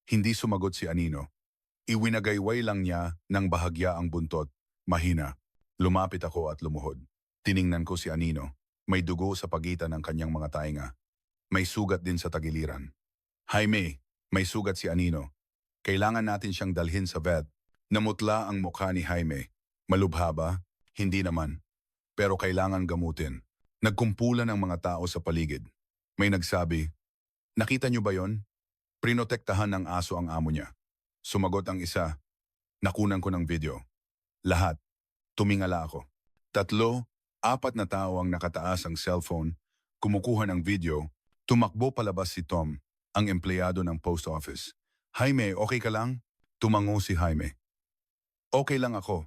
Hindi sumagot si Anino. Iwinagayway lang niya ng bahagya ang buntot. Mahina. Lumapit ako at lumuhod. Tiningnan ko si Anino. May dugo sa pagitan ng kanyang mga tainga. May sugat din sa tagiliran. Jaime, may sugat si Anino. Kailangan natin siyang dalhin sa vet. Namutla ang mukha ni Jaime. Malubha ba? Hindi naman. Pero kailangan gamutin. Nagkumpulan ang mga tao sa paligid. May nagsabi, nakita niyo ba yon? Prinotektahan ng aso ang amo niya. Sumagot ang isa. Nakunan ko ng video. Lahat. Tumingala ako. 3, 4 na tao ang nakataas ang cellphone, kumukuha ng video, Tumakbo palabas si Tom, ang empleyado ng post office. Jaime, okay ka lang? Tumango si Jaime. Okay lang ako.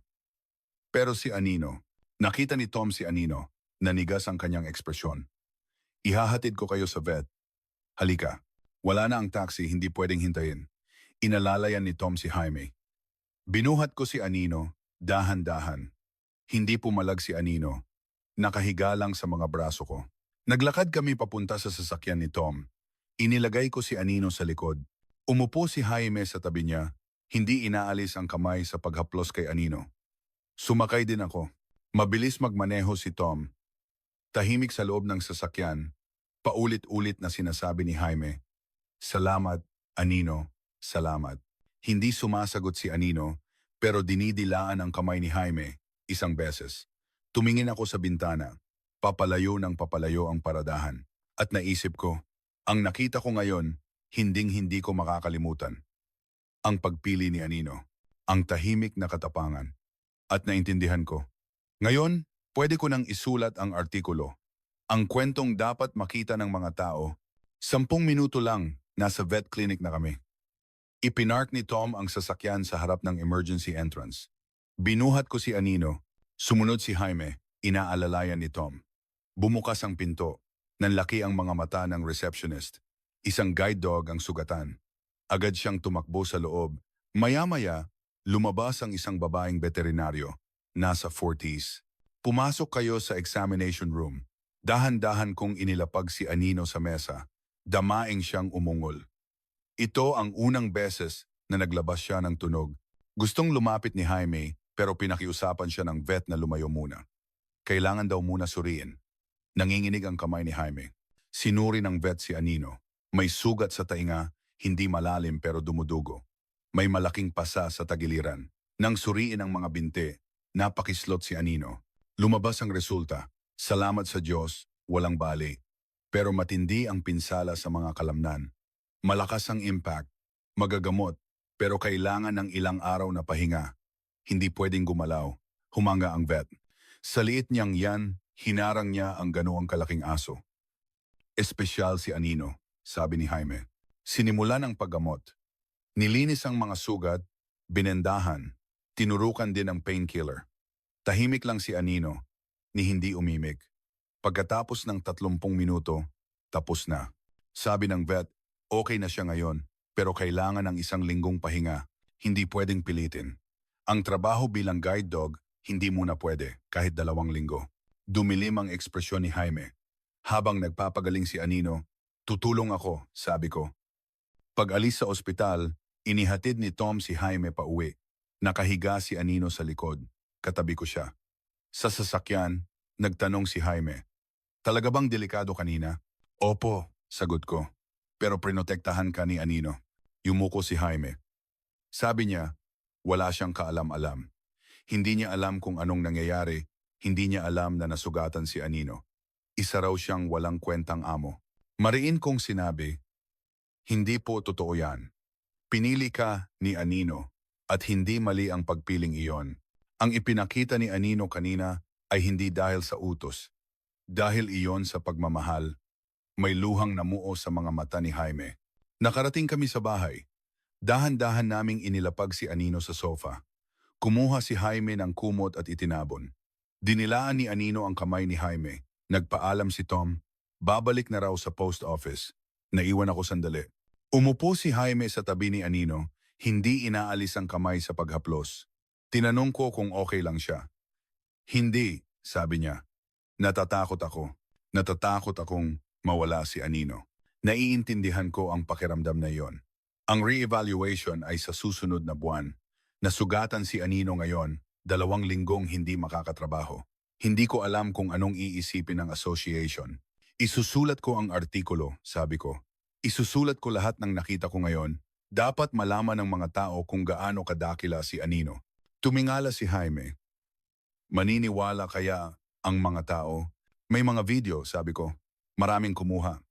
Pero si Anino, nakita ni Tom si Anino, nanigas ang kanyang ekspresyon. Ihahatid ko kayo sa vet. Halika. Wala na ang taxi, hindi pwedeng hintayin. Inalalayan ni Tom si Jaime. Binuhat ko si Anino, dahan-dahan. Hindi pumalag si Anino. Nakahiga lang sa mga braso ko. Naglakad kami papunta sa sasakyan ni Tom. Inilagay ko si Anino sa likod. Umupo si Jaime sa tabi niya. Hindi inaalis ang kamay sa paghaplos kay Anino. Sumakay din ako. Mabilis magmaneho si Tom. Tahimik sa loob ng sasakyan. Paulit-ulit na sinasabi ni Jaime, "Salamat, Anino, salamat." Hindi sumasagot si Anino, pero dinidilaan ang kamay ni Jaime isang beses. Tumingin ako sa bintana. Papalayo ng papalayo ang paradahan. At naisip ko, ang nakita ko ngayon, hinding-hindi ko makakalimutan. Ang pagpili ni Anino, ang tahimik na katapangan. At naintindihan ko. Ngayon, pwede ko nang isulat ang artikulo. Ang kwentong dapat makita ng mga tao. 10 minuto lang, nasa vet clinic na kami. Ipinark ni Tom ang sasakyan sa harap ng emergency entrance. Binuhat ko si Anino. Sumunod si Jaime. Inaalalayan ni Tom. Bumukas ang pinto. Nanlaki ang mga mata ng receptionist. Isang guide dog ang sugatan. Agad siyang tumakbo sa loob. Maya-maya, lumabas ang isang babaeng veterinaryo. Nasa 40s. Pumasok kayo sa examination room. Dahan-dahan kong inilapag si Anino sa mesa. Damaing siyang umungol. Ito ang unang beses na naglabas siya ng tunog. Gustong lumapit ni Jaime pero pinakiusapan siya ng vet na lumayo muna. Kailangan daw muna suriin. Nanginginig ang kamay ni Jaime. Sinuri ng vet si Anino. May sugat sa tainga, hindi malalim pero dumudugo. May malaking pasa sa tagiliran. Nang suriin ang mga binte, napakislot si Anino. Lumabas ang resulta. Salamat sa Diyos, walang bali. Pero matindi ang pinsala sa mga kalamnan. Malakas ang impact, magagamot, pero kailangan ng ilang araw na pahinga. Hindi pwedeng gumalaw. Humanga ang vet. Sa liit niyang yan, hinarang niya ang ganoong kalaking aso. Espesyal si Anino, sabi ni Jaime. Sinimulan ang paggamot. Nilinis ang mga sugat, binendahan, tinurukan din ang painkiller. Tahimik lang si Anino, ni hindi umimik. Pagkatapos ng 30 minuto, tapos na. Sabi ng vet, okay na siya ngayon, pero kailangan ng 1 linggong pahinga. Hindi pwedeng pilitin. Ang trabaho bilang guide dog, hindi muna pwede, kahit 2 linggo. Dumilim ang ekspresyon ni Jaime. Habang nagpapagaling si Anino, tutulong ako, sabi ko. Pag-alis sa ospital, inihatid ni Tom si Jaime pauwi. Nakahiga si Anino sa likod. Katabi ko siya. Sa sasakyan, nagtanong si Jaime. Talaga bang delikado kanina? Opo, sagot ko. Pero prinotektahan ka ni Anino. Yumuko si Jaime. Sabi niya, wala siyang kaalam-alam. Hindi niya alam kung anong nangyayari. Hindi niya alam na nasugatan si Anino. Isa raw siyang walang kwentang amo. Mariin kong sinabi, hindi po totoo yan. Pinili ka ni Anino at hindi mali ang pagpiling iyon. Ang ipinakita ni Anino kanina ay hindi dahil sa utos. Dahil iyon sa pagmamahal. May luhang namuo sa mga mata ni Jaime. Nakarating kami sa bahay. Dahan-dahan naming inilapag si Anino sa sofa. Kumuha si Jaime ng kumot at itinabon. Dinilaan ni Anino ang kamay ni Jaime. Nagpaalam si Tom. Babalik na raw sa post office. Naiwan ako sandali. Umupo si Jaime sa tabi ni Anino. Hindi inaalis ang kamay sa paghaplos. Tinanong ko kung okay lang siya. Hindi, sabi niya. Natatakot ako. Natatakot akong mawala si Anino. Naiintindihan ko ang pakiramdam na iyon. Ang re-evaluation ay sa susunod na buwan. Nasugatan si Anino ngayon, 2 linggong hindi makakatrabaho. Hindi ko alam kung anong iisipin ng association. Isusulat ko ang artikulo, sabi ko. Isusulat ko lahat ng nakita ko ngayon. Dapat malaman ng mga tao kung gaano kadakila si Anino. Tumingala si Jaime. Maniniwala kaya ang mga tao? May mga video, sabi ko. Maraming kumuha.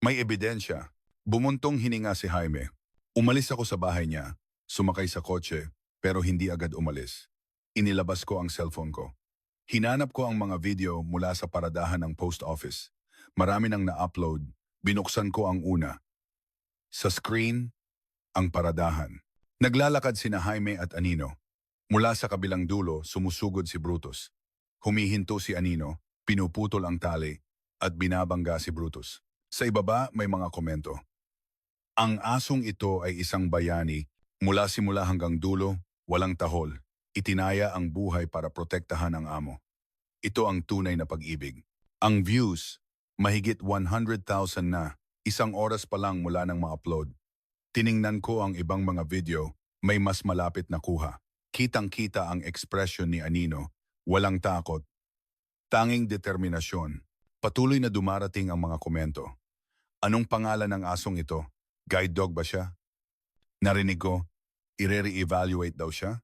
May ebidensya. Bumuntong hininga si Jaime. Umalis ako sa bahay niya. Sumakay sa kotse, pero hindi agad umalis. Inilabas ko ang cellphone ko. Hinanap ko ang mga video mula sa paradahan ng post office. Marami nang na-upload, Binuksan ko ang una. Sa screen, ang paradahan. Naglalakad sina Jaime at Anino. Mula sa kabilang dulo, sumusugod si Brutus. Humihinto si Anino, pinuputol ang tali, at binabangga si Brutus. Sa ibaba, may mga komento. Ang asong ito ay isang bayani, mula simula hanggang dulo, walang tahol. Itinaya ang buhay para protektahan ang amo. Ito ang tunay na pag-ibig. Ang views, mahigit 100,000 na, isang oras pa lang mula nang ma-upload. Tiningnan ko ang ibang mga video, may mas malapit na kuha. Kitang-kita ang ekspresyon ni Anino, walang takot. Tanging determinasyon. Patuloy na dumarating ang mga komento. Anong pangalan ng asong ito? Guide dog ba siya? Narinig ko, i-re-evaluate daw siya?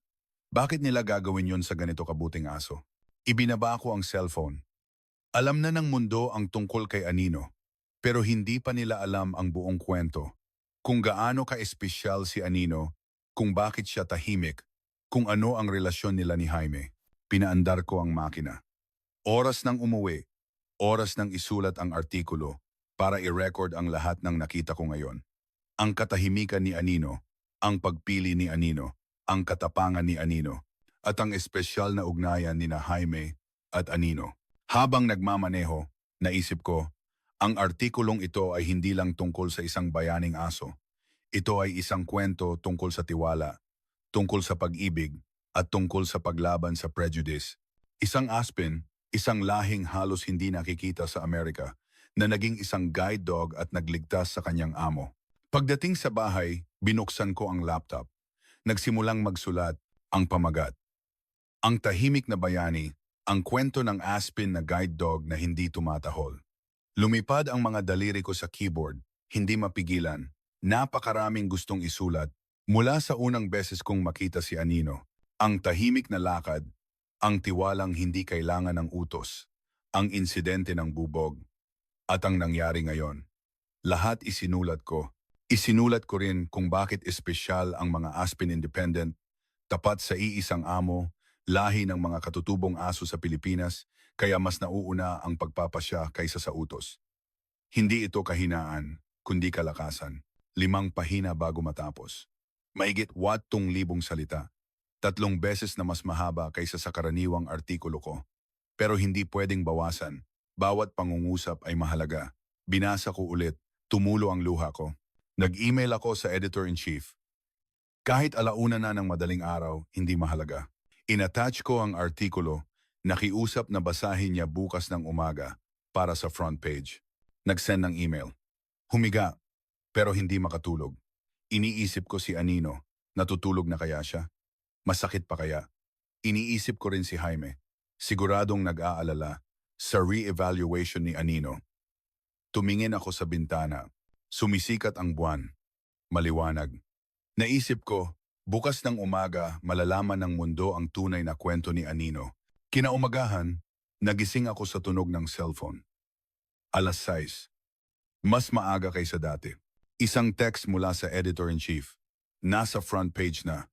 Bakit nila gagawin yon sa ganito kabuting aso? Ibinaba ko ang cellphone. Alam na ng mundo ang tungkol kay Anino, pero hindi pa nila alam ang buong kwento. Kung gaano ka-espesyal si Anino, kung bakit siya tahimik, kung ano ang relasyon nila ni Jaime. Pinaandar ko ang makina. Oras ng umuwi, oras ng isulat ang artikulo para i-record ang lahat ng nakita ko ngayon. Ang katahimikan ni Anino, ang pagpili ni Anino, ang katapangan ni Anino, at ang espesyal na ugnayan ni na Jaime at Anino. Habang nagmamaneho, naisip ko, ang artikulong ito ay hindi lang tungkol sa isang bayaning aso. Ito ay isang kwento tungkol sa tiwala, tungkol sa pag-ibig, at tungkol sa paglaban sa prejudice. Isang aspin, isang lahing halos hindi nakikita sa Amerika, na naging isang guide dog at nagligtas sa kanyang amo. Pagdating sa bahay, binuksan ko ang laptop. Nagsimulang magsulat ang pamagat. Ang tahimik na bayani, ang kwento ng aspin na guide dog na hindi tumatahol. Lumipad ang mga daliri ko sa keyboard, hindi mapigilan. Napakaraming gustong isulat. Mula sa unang beses kong makita si Anino, ang tahimik na lakad, ang tiwalang hindi kailangan ng utos, ang insidente ng bubog, at ang nangyari ngayon. Lahat isinulat ko. Isinulat ko rin kung bakit espesyal ang mga Aspin Independent, tapat sa iisang amo, lahi ng mga katutubong aso sa Pilipinas, kaya mas nauuna ang pagpapasya kaysa sa utos. Hindi ito kahinaan, kundi kalakasan. 5 pahina bago matapos. Mahigit 8,000 salita. 3 beses na mas mahaba kaysa sa karaniwang artikulo ko. Pero hindi pwedeng bawasan. Bawat pangungusap ay mahalaga. Binasa ko ulit, tumulo ang luha ko. Nag-email ako sa editor-in-chief. Kahit alauna na ng madaling araw, hindi mahalaga. In-attach ko ang artikulo, nakiusap na basahin niya bukas ng umaga para sa front page. Nag-send ng email. Humiga, pero hindi makatulog. Iniisip ko si Anino, natutulog na kaya siya? Masakit pa kaya? Iniisip ko rin si Jaime, siguradong nag-aalala sa re-evaluation ni Anino. Tumingin ako sa bintana, sumisikat ang buwan, maliwanag. Naisip ko, bukas ng umaga malalaman ng mundo ang tunay na kwento ni Anino. Kinaumagahan, nagising ako sa tunog ng cellphone. 6:00. Mas maaga kaysa dati. Isang text mula sa editor-in-chief. Nasa front page na.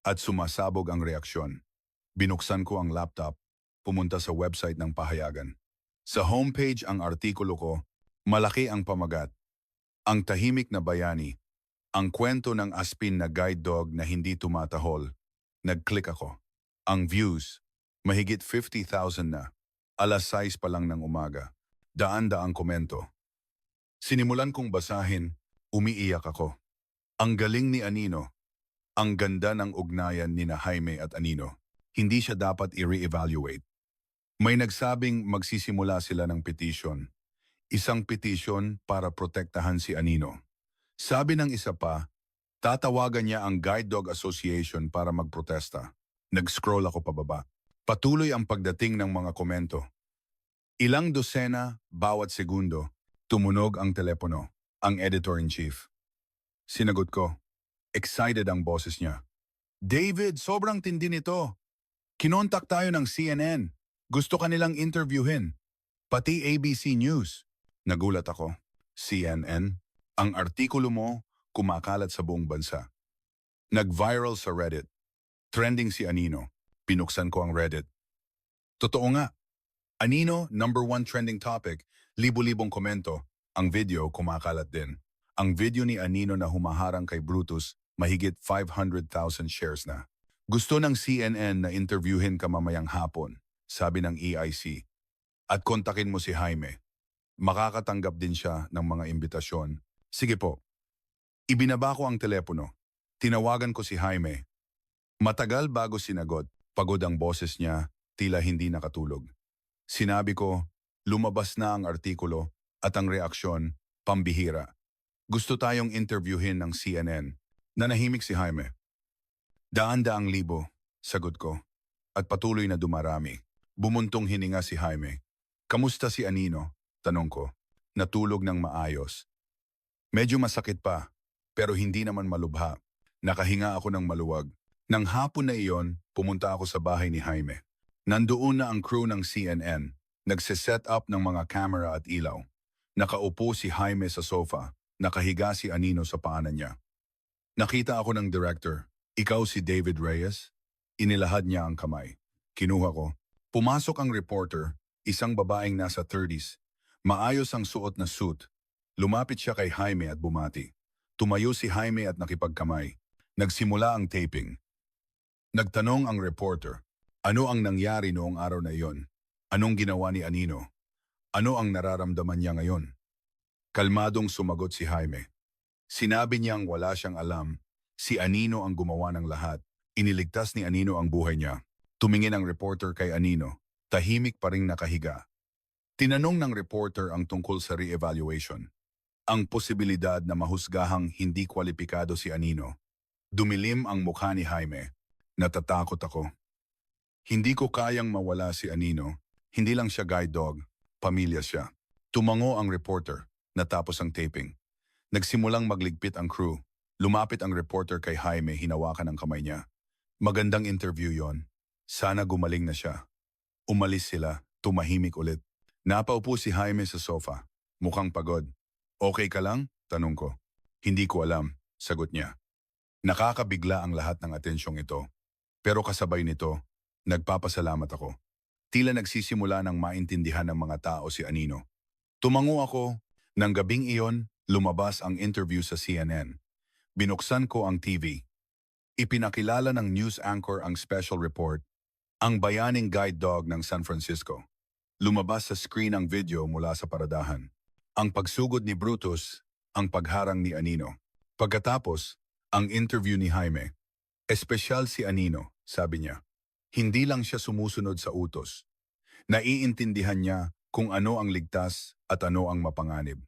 At sumasabog ang reaksyon. Binuksan ko ang laptop, pumunta sa website ng pahayagan. Sa homepage ang artikulo ko, malaki ang pamagat. Ang tahimik na bayani. Ang kwento ng aspin na guide dog na hindi tumatahol. Nag-click ako. Ang views, mahigit 50,000 na. 6:00 pa lang ng umaga. Daan-daang komento. Sinimulan kong basahin, umiiyak ako. Ang galing ni Anino. Ang ganda ng ugnayan ni na Jaime at Anino. Hindi siya dapat i-re-evaluate. May nagsabing magsisimula sila ng petition. Isang petition para protektahan si Anino. Sabi ng isa pa, tatawagan niya ang Guide Dog Association para magprotesta. Nag-scroll ako pababa. Patuloy ang pagdating ng mga komento. Ilang dosena, bawat segundo, tumunog ang telepono, ang editor-in-chief. Sinagot ko. Excited ang boses niya. David, sobrang tindi nito. Kinontak tayo ng CNN. Gusto ka nilang interviewin. Pati ABC News. Nagulat ako. CNN? Ang artikulo mo, kumakalat sa buong bansa. Nag-viral sa Reddit. Trending si Anino. Pinuksan ko ang Reddit. Totoo nga. Anino, #1 trending topic, libo-libong komento. Ang video kumakalat din. Ang video ni Anino na humaharang kay Brutus, mahigit 500,000 shares na. Gusto ng CNN na interviewin ka mamayang hapon, sabi ng EIC. At kontakin mo si Jaime. Makakatanggap din siya ng mga imbitasyon. Sige po. Ibinaba ko ang telepono. Tinawagan ko si Jaime. Matagal bago sinagot, pagod ang boses niya, tila hindi nakatulog. Sinabi ko, lumabas na ang artikulo at ang reaksyon, pambihira. Gusto tayong interviewin ng CNN. Nanahimik si Jaime. Daan-daang libo, sagot ko. At patuloy na dumarami. Bumuntong hininga si Jaime. Kamusta si Anino? Tanong ko. Natulog ng maayos. Medyo masakit pa, pero hindi naman malubha. Nakahinga ako ng maluwag. Nang hapon na iyon, pumunta ako sa bahay ni Jaime. Nandoon na ang crew ng CNN. Nagsiset up ng mga camera at ilaw. Nakaupo si Jaime sa sofa. Nakahiga si Anino sa paanan niya. Nakita ako ng director. Ikaw si David Reyes? Inilahad niya ang kamay. Kinuha ko. Pumasok ang reporter, isang babaeng nasa 30s. Maayos ang suot na suit. Lumapit siya kay Jaime at bumati. Tumayo si Jaime at nakipagkamay. Nagsimula ang taping. Nagtanong ang reporter, ano ang nangyari noong araw na iyon? Anong ginawa ni Anino? Ano ang nararamdaman niya ngayon? Kalmadong sumagot si Jaime. Sinabi niyang wala siyang alam. Si Anino ang gumawa ng lahat. Iniligtas ni Anino ang buhay niya. Tumingin ang reporter kay Anino. Tahimik pa ring nakahiga. Tinanong ng reporter ang tungkol sa re-evaluation. Ang posibilidad na mahusgahang hindi kwalipikado si Anino. Dumilim ang mukha ni Jaime. Natatakot ako. Hindi ko kayang mawala si Anino. Hindi lang siya guide dog. Pamilya siya. Tumango ang reporter. Natapos ang taping. Nagsimulang magligpit ang crew. Lumapit ang reporter kay Jaime, hinawakan ang kamay niya. Magandang interview yon. Sana gumaling na siya. Umalis sila, tumahimik ulit. Napaupo si Jaime sa sofa. Mukhang pagod. Okay ka lang? Tanong ko. Hindi ko alam, sagot niya. Nakakabigla ang lahat ng atensyong ito. Pero kasabay nito, nagpapasalamat ako. Tila nagsisimula ng maintindihan ng mga tao si Anino. Tumango ako. Nang gabing iyon, lumabas ang interview sa CNN. Binuksan ko ang TV. Ipinakilala ng news anchor ang special report, ang bayaning guide dog ng San Francisco. Lumabas sa screen ang video mula sa paradahan. Ang pagsugod ni Brutus, ang pagharang ni Anino. Pagkatapos, ang interview ni Jaime. Espesyal si Anino, sabi niya. Hindi lang siya sumusunod sa utos. Naiintindihan niya kung ano ang ligtas at ano ang mapanganib.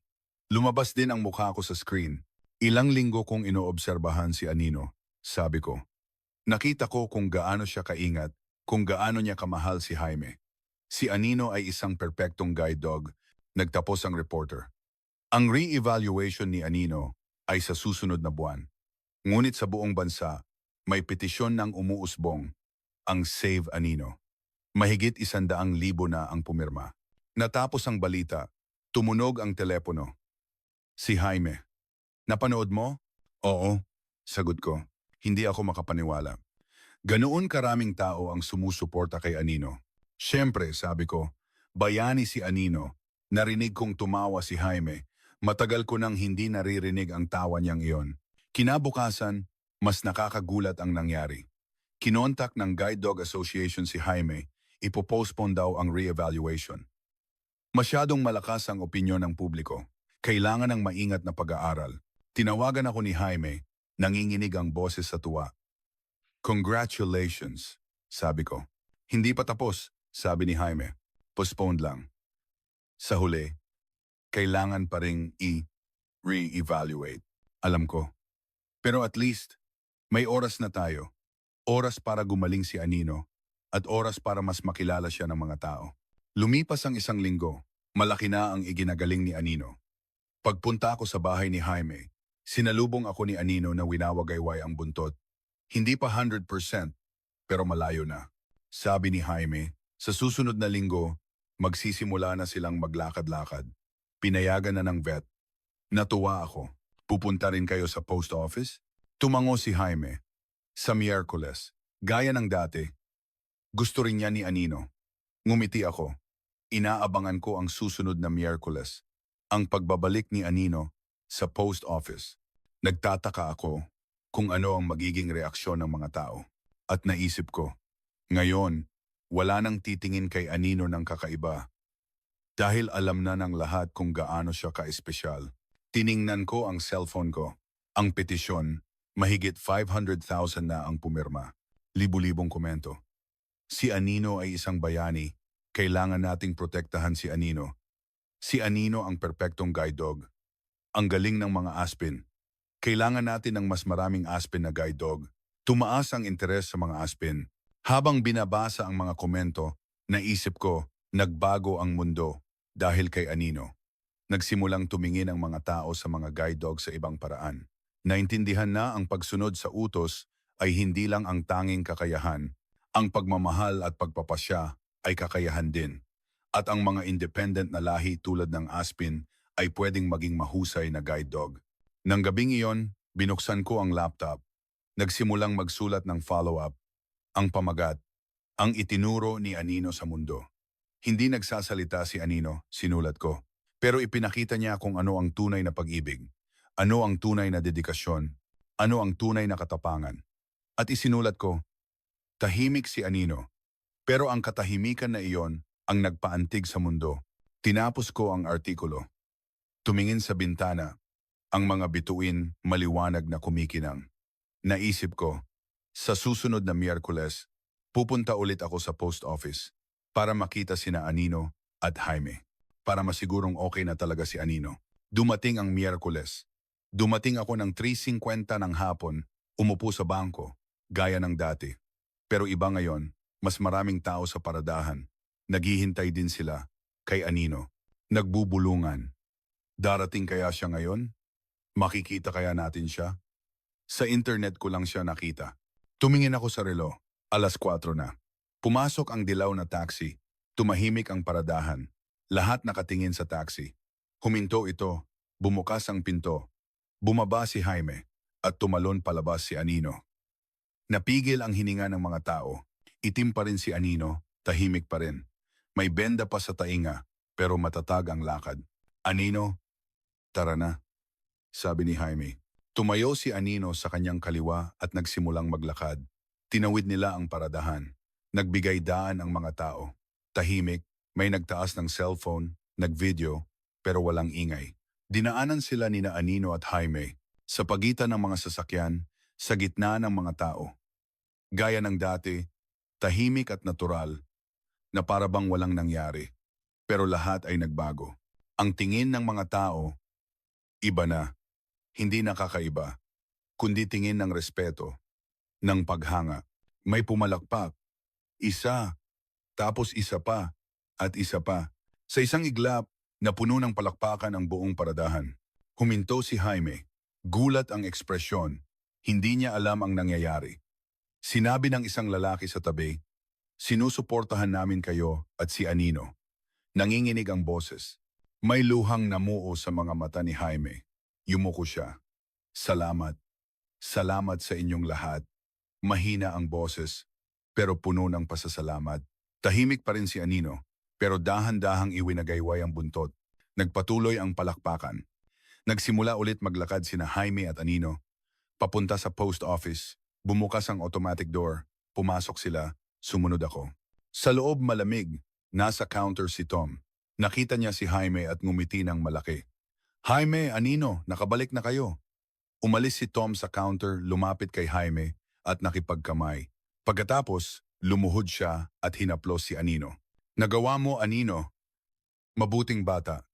Lumabas din ang mukha ko sa screen. Ilang linggo kong inoobserbahan si Anino, sabi ko. Nakita ko kung gaano siya kaingat, kung gaano niya kamahal si Jaime. Si Anino ay isang perpektong guide dog, nagtapos ang reporter. Ang re-evaluation ni Anino ay sa susunod na buwan. Ngunit sa buong bansa, may petisyon ng umuusbong, ang Save Anino. Mahigit 100,000 na ang pumirma. Natapos ang balita, tumunog ang telepono. Si Jaime. Napanood mo? Oo, sagot ko. Hindi ako makapaniwala. Ganoon karaming tao ang sumusuporta kay Anino. Siyempre, sabi ko, bayani si Anino. Narinig kong tumawa si Jaime. Matagal ko nang hindi naririnig ang tawa niyang iyon. Kinabukasan, mas nakakagulat ang nangyari. Kinontak ng Guide Dog Association si Jaime, ipopostpone daw ang re-evaluation. Masyadong malakas ang opinyon ng publiko. Kailangan ng maingat na pag-aaral. Tinawagan ako ni Jaime, nanginginig ang boses sa tuwa. Congratulations, sabi ko. Hindi pa tapos, sabi ni Jaime. Postponed lang. Sa huli, kailangan pa ring re-evaluate. Alam ko. Pero at least, may oras na tayo. Oras para gumaling si Anino at oras para mas makilala siya ng mga tao. Lumipas ang 1 linggo, malaki na ang iginagaling ni Anino. Pagpunta ko sa bahay ni Jaime, sinalubong ako ni Anino na winawagayway ang buntot. Hindi pa 100%, pero malayo na. Sabi ni Jaime, sa susunod na linggo, magsisimula na silang maglakad-lakad. Pinayagan na ng vet. Natuwa ako. Pupunta rin kayo sa post office? Tumango si Jaime. Sa Miyerkules, gaya ng dati. Gusto rin niya ni Anino. Ngumiti ako. Inaabangan ko ang susunod na Miyerkules. Ang pagbabalik ni Anino sa post office. Nagtataka ako kung ano ang magiging reaksyon ng mga tao. At naisip ko, ngayon, wala nang titingin kay Anino ng kakaiba. Dahil alam na ng lahat kung gaano siya ka-espesyal. Tiningnan ko ang cellphone ko. Ang petisyon, mahigit 500,000 na ang pumirma. Libu-libong komento. Si Anino ay isang bayani. Kailangan nating protektahan si Anino. Si Anino ang perpektong guide dog. Ang galing ng mga aspin. Kailangan natin ng mas maraming aspin na guide dog. Tumaas ang interes sa mga aspin. Habang binabasa ang mga komento, naisip ko, nagbago ang mundo dahil kay Anino. Nagsimulang tumingin ang mga tao sa mga guide dog sa ibang paraan. Naintindihan na ang pagsunod sa utos ay hindi lang ang tanging kakayahan. Ang pagmamahal at pagpapasya ay kakayahan din. At ang mga independent na lahi tulad ng aspin ay pwedeng maging mahusay na guide dog. Nang gabing iyon, binuksan ko ang laptop. Nagsimulang magsulat ng follow-up. Ang pamagat, ang itinuro ni Anino sa mundo. Hindi nagsasalita si Anino, sinulat ko. Pero ipinakita niya kung ano ang tunay na pag-ibig. Ano ang tunay na dedikasyon. Ano ang tunay na katapangan. At isinulat ko, tahimik si Anino. Pero ang katahimikan na iyon ang nagpaantig sa mundo. Tinapos ko ang artikulo. Tumingin sa bintana. Ang mga bituin maliwanag na kumikinang. Naisip ko, sa susunod na Miyerkules, pupunta ulit ako sa post office para makita sina Anino at Jaime. Para masigurong okay na talaga si Anino. Dumating ang Miyerkules. Dumating ako ng 3:50 ng hapon, umupo sa bangko, gaya ng dati. Pero iba ngayon, mas maraming tao sa paradahan. Naghihintay din sila kay Anino. Nagbubulungan. Darating kaya siya ngayon? Makikita kaya natin siya? Sa internet ko lang siya nakita. Tumingin ako sa relo. 4:00 na. Pumasok ang dilaw na taxi. Tumahimik ang paradahan. Lahat nakatingin sa taxi. Huminto ito. Bumukas ang pinto. Bumaba si Jaime. At tumalon palabas si Anino. Napigil ang hininga ng mga tao. Itim pa rin si Anino. Tahimik pa rin. May benda pa sa tainga. Pero matatag ang lakad. Anino, tara na. Sabi ni Jaime. Tumayo si Anino sa kanyang kaliwa at nagsimulang maglakad. Tinawid nila ang paradahan. Nagbigay daan ang mga tao. Tahimik, may nagtaas ng cellphone, nagvideo, pero walang ingay. Dinaanan sila ni Anino at Jaime sa pagitan ng mga sasakyan, sa gitna ng mga tao. Gaya ng dati, tahimik at natural, na parabang walang nangyari. Pero lahat ay nagbago. Ang tingin ng mga tao, iba na. Hindi nakakaiba, kundi tingin ng respeto, ng paghanga. May pumalakpak, isa, tapos isa pa, at isa pa. Sa isang iglap, napuno ng palakpakan ang buong paradahan. Huminto si Jaime. Gulat ang ekspresyon. Hindi niya alam ang nangyayari. Sinabi ng isang lalaki sa tabi, sinusuportahan namin kayo at si Anino. Nanginginig ang boses. May luhang namuo sa mga mata ni Jaime. Yumuko siya. Salamat. Salamat sa inyong lahat. Mahina ang boses, pero puno ng pasasalamat. Tahimik pa rin si Anino, pero dahan-dahang iwinagayway ang buntot. Nagpatuloy ang palakpakan. Nagsimula ulit maglakad sina Jaime at Anino. Papunta sa post office. Bumukas ang automatic door. Pumasok sila. Sumunod ako. Sa loob malamig. Nasa counter si Tom. Nakita niya si Jaime at ngumiti ng malaki. Jaime, Anino, nakabalik na kayo. Umalis si Tom sa counter, lumapit kay Jaime at nakipagkamay. Pagkatapos, lumuhod siya at hinaplos si Anino. Nagawa mo, Anino. Mabuting bata.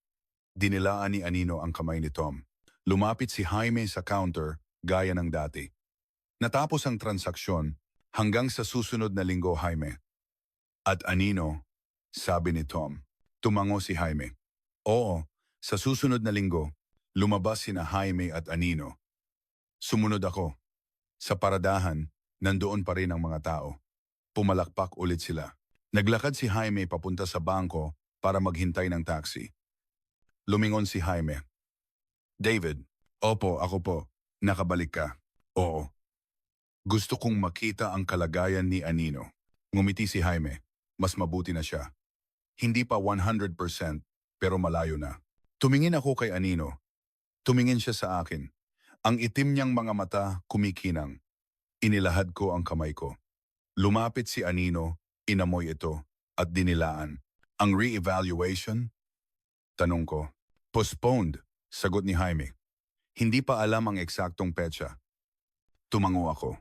Dinilaan ni Anino ang kamay ni Tom. Lumapit si Jaime sa counter, gaya ng dati. Natapos ang transaksyon hanggang sa susunod na linggo, Jaime. At Anino, sabi ni Tom. Tumango si Jaime. Oo. Sa susunod na linggo, lumabas sina Jaime at Anino. Sumunod ako. Sa paradahan, nandoon pa rin ang mga tao. Pumalakpak ulit sila. Naglakad si Jaime papunta sa bangko para maghintay ng taxi. Lumingon si Jaime. David, opo, ako po. Nakabalik ka. Oo. Gusto kong makita ang kalagayan ni Anino. Ngumiti si Jaime. Mas mabuti na siya. Hindi pa 100%, pero malayo na. Tumingin ako kay Anino. Tumingin siya sa akin. Ang itim niyang mga mata kumikinang. Inilahad ko ang kamay ko. Lumapit si Anino, inamoy ito, at dinilaan. Ang re-evaluation? Tanong ko. Postponed, sagot ni Jaime. Hindi pa alam ang eksaktong petsa. Tumango ako.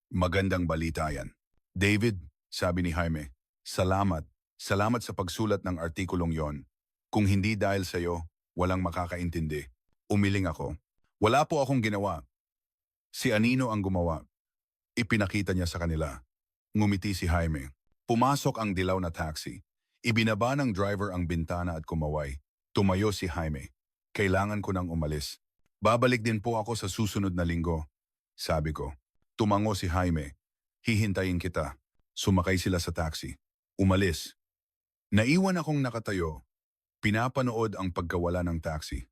Magandang balita yan. David, sabi ni Jaime, salamat. Salamat sa pagsulat ng artikulong yon. Kung hindi dahil sa iyo, walang makakaintindi. Umiling ako. Wala po akong ginawa. Si Anino ang gumawa. Ipinakita niya sa kanila. Ngumiti si Jaime. Pumasok ang dilaw na taxi. Ibinaba ng driver ang bintana at kumaway. Tumayo si Jaime. Kailangan ko nang umalis. Babalik din po ako sa susunod na linggo. Sabi ko. Tumango si Jaime. Hihintayin kita. Sumakay sila sa taxi. Umalis. Naiwan akong nakatayo. Pinapanood ang pagkawala ng taxi.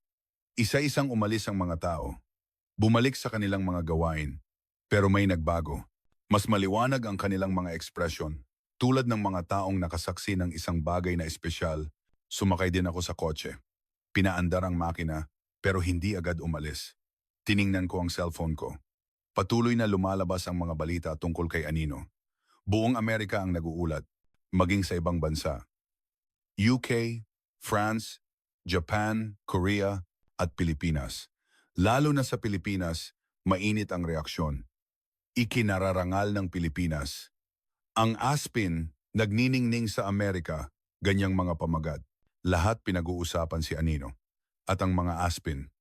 Isa-isang umalis ang mga tao. Bumalik sa kanilang mga gawain. Pero may nagbago. Mas maliwanag ang kanilang mga ekspresyon. Tulad ng mga taong nakasaksi ng isang bagay na espesyal, sumakay din ako sa kotse. Pinaandar ang makina, pero hindi agad umalis. Tiningnan ko ang cellphone ko. Patuloy na lumalabas ang mga balita tungkol kay Anino. Buong Amerika ang naguulat, maging sa ibang bansa. UK, France, Japan, Korea, at Pilipinas. Lalo na sa Pilipinas, mainit ang reaksyon. Ikinararangal ng Pilipinas. Ang Aspin, nagniningning sa Amerika, ganyang mga pamagat. Lahat pinag-uusapan si Anino. At ang mga Aspin.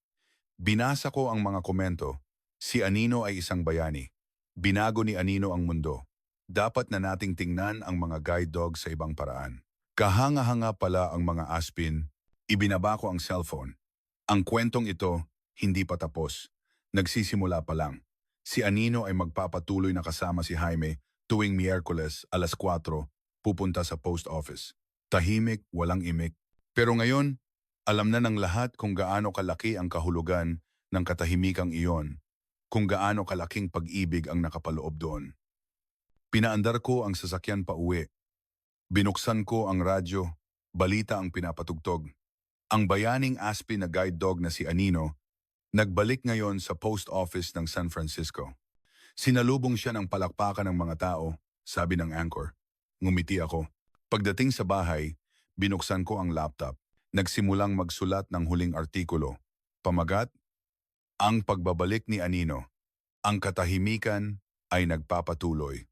Binasa ko ang mga komento. Si Anino ay isang bayani. Binago ni Anino ang mundo. Dapat na nating tingnan ang mga guide dog sa ibang paraan. Kahanga-hanga pala ang mga Aspin. Ibinaba ko ang cellphone. Ang kwentong ito, hindi pa tapos. Nagsisimula pa lang. Si Anino ay magpapatuloy na kasama si Jaime tuwing Miyerkules, 4:00, pupunta sa post office. Tahimik, walang imik. Pero ngayon, alam na ng lahat kung gaano kalaki ang kahulugan ng katahimikang iyon, kung gaano kalaking pag-ibig ang nakapaloob doon. Pinaandar ko ang sasakyan pa uwi. Binuksan ko ang radyo, balita ang pinapatugtog. Ang bayaning Aspin na guide dog na si Anino, nagbalik ngayon sa post office ng San Francisco. Sinalubong siya ng palakpakan ng mga tao, sabi ng anchor. Ngumiti ako. Pagdating sa bahay, binuksan ko ang laptop. Nagsimulang magsulat ng huling artikulo. Pamagat, ang pagbabalik ni Anino. Ang katahimikan ay nagpapatuloy.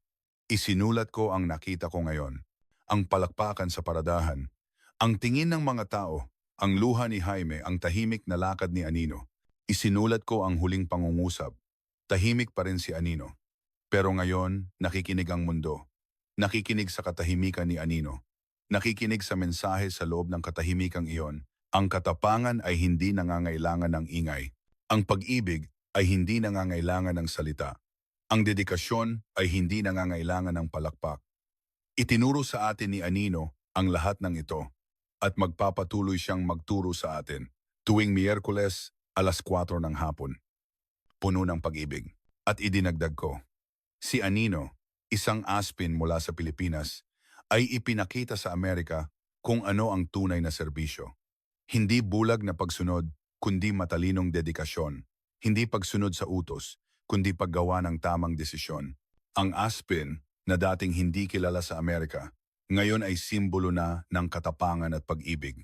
Isinulat ko ang nakita ko ngayon. Ang palakpakan sa paradahan. Ang tingin ng mga tao, ang luha ni Jaime, ang tahimik na lakad ni Anino. Isinulat ko ang huling pangungusap. Tahimik pa rin si Anino. Pero ngayon, nakikinig ang mundo. Nakikinig sa katahimikan ni Anino. Nakikinig sa mensahe sa loob ng katahimikang iyon. Ang katapangan ay hindi nangangailangan ng ingay. Ang pag-ibig ay hindi nangangailangan ng salita. Ang dedikasyon ay hindi nangangailangan ng palakpak. Itinuro sa atin ni Anino ang lahat ng ito at magpapatuloy siyang magturo sa atin tuwing Miyerkules, 4:00 ng hapon. Puno ng pag-ibig. At idinagdag ko, si Anino, isang Aspin mula sa Pilipinas, ay ipinakita sa Amerika kung ano ang tunay na serbisyo. Hindi bulag na pagsunod, kundi matalinong dedikasyon. Hindi pagsunod sa utos, kundi paggawa ng tamang desisyon. Ang Aspin, na dating hindi kilala sa Amerika, ngayon ay simbolo na ng katapangan at pag-ibig.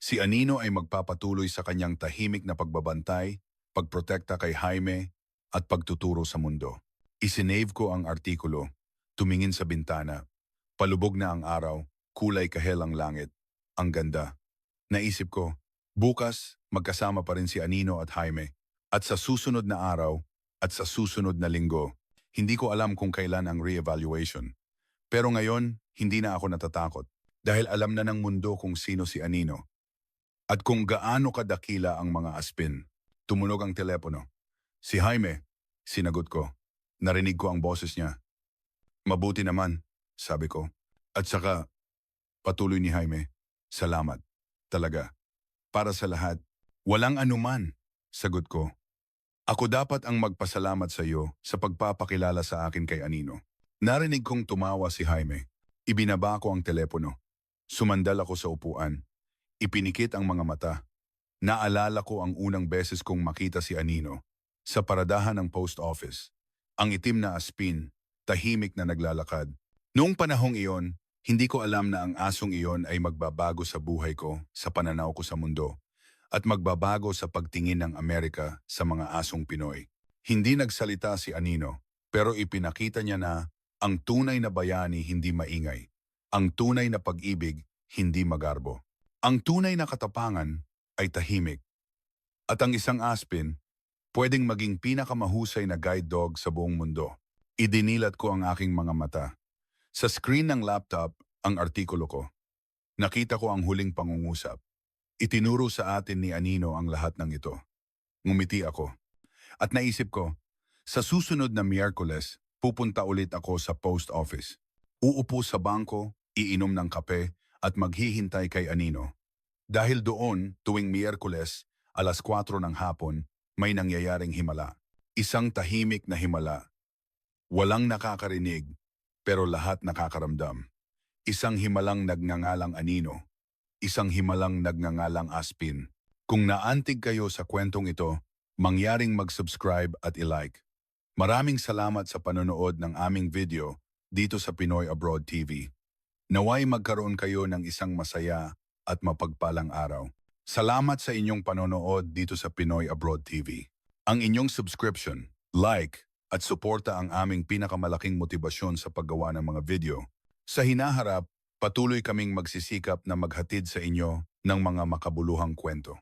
Si Anino ay magpapatuloy sa kanyang tahimik na pagbabantay, pagprotekta kay Jaime, at pagtuturo sa mundo. Isinave ko ang artikulo, tumingin sa bintana. Palubog na ang araw, kulay kahel ang langit. Ang ganda. Naisip ko, bukas magkasama pa rin si Anino at Jaime. At sa susunod na araw, at sa susunod na linggo, hindi ko alam kung kailan ang re-evaluation. Pero ngayon, hindi na ako natatakot. Dahil alam na ng mundo kung sino si Anino. At kung gaano kadakila ang mga Aspin. Tumunog ang telepono. Si Jaime, sinagot ko. Narinig ko ang boses niya. Mabuti naman, sabi ko. At saka, patuloy ni Jaime, salamat. Talaga. Para sa lahat, walang anuman, sagot ko. Ako dapat ang magpasalamat sa iyo sa pagpapakilala sa akin kay Anino. Narinig kong tumawa si Jaime. Ibinaba ko ang telepono. Sumandal ako sa upuan. Ipinikit ang mga mata. Naalala ko ang unang beses kong makita si Anino sa paradahan ng post office. Ang itim na aspin, tahimik na naglalakad. Noong panahong iyon, hindi ko alam na ang asong iyon ay magbabago sa buhay ko, sa pananaw ko sa mundo, at magbabago sa pagtingin ng Amerika sa mga asong Pinoy. Hindi nagsalita si Anino, pero ipinakita niya na ang tunay na bayani hindi maingay. Ang tunay na pag-ibig hindi magarbo. Ang tunay na katapangan ay tahimik. At ang isang aspin, pwedeng maging pinakamahusay na guide dog sa buong mundo. Idinilat ko ang aking mga mata. Sa screen ng laptop, ang artikulo ko. Nakita ko ang huling pangungusap. Itinuro sa atin ni Anino ang lahat ng ito. Ngumiti ako. At naisip ko, sa susunod na Miyerkules, pupunta ulit ako sa post office. Uupo sa bangko, iinom ng kape, at maghihintay kay Anino. Dahil doon, tuwing Miyerkules, 4:00 ng hapon, may nangyayaring himala. Isang tahimik na himala. Walang nakakarinig, pero lahat nakakaramdam. Isang himalang nagngangalang Anino. Isang himalang nagngangalang Aspin. Kung naantig kayo sa kwentong ito, mangyaring mag-subscribe at i-like. Maraming salamat sa panonood ng aming video dito sa Pinoy Abroad TV. Naway magkaroon kayo ng isang masaya at mapagpalang araw. Salamat sa inyong panonood dito sa Pinoy Abroad TV. Ang inyong subscription, like, at suporta ang aming pinakamalaking motibasyon sa paggawa ng mga video. Sa hinaharap, patuloy kaming magsisikap na maghatid sa inyo ng mga makabuluhang kwento.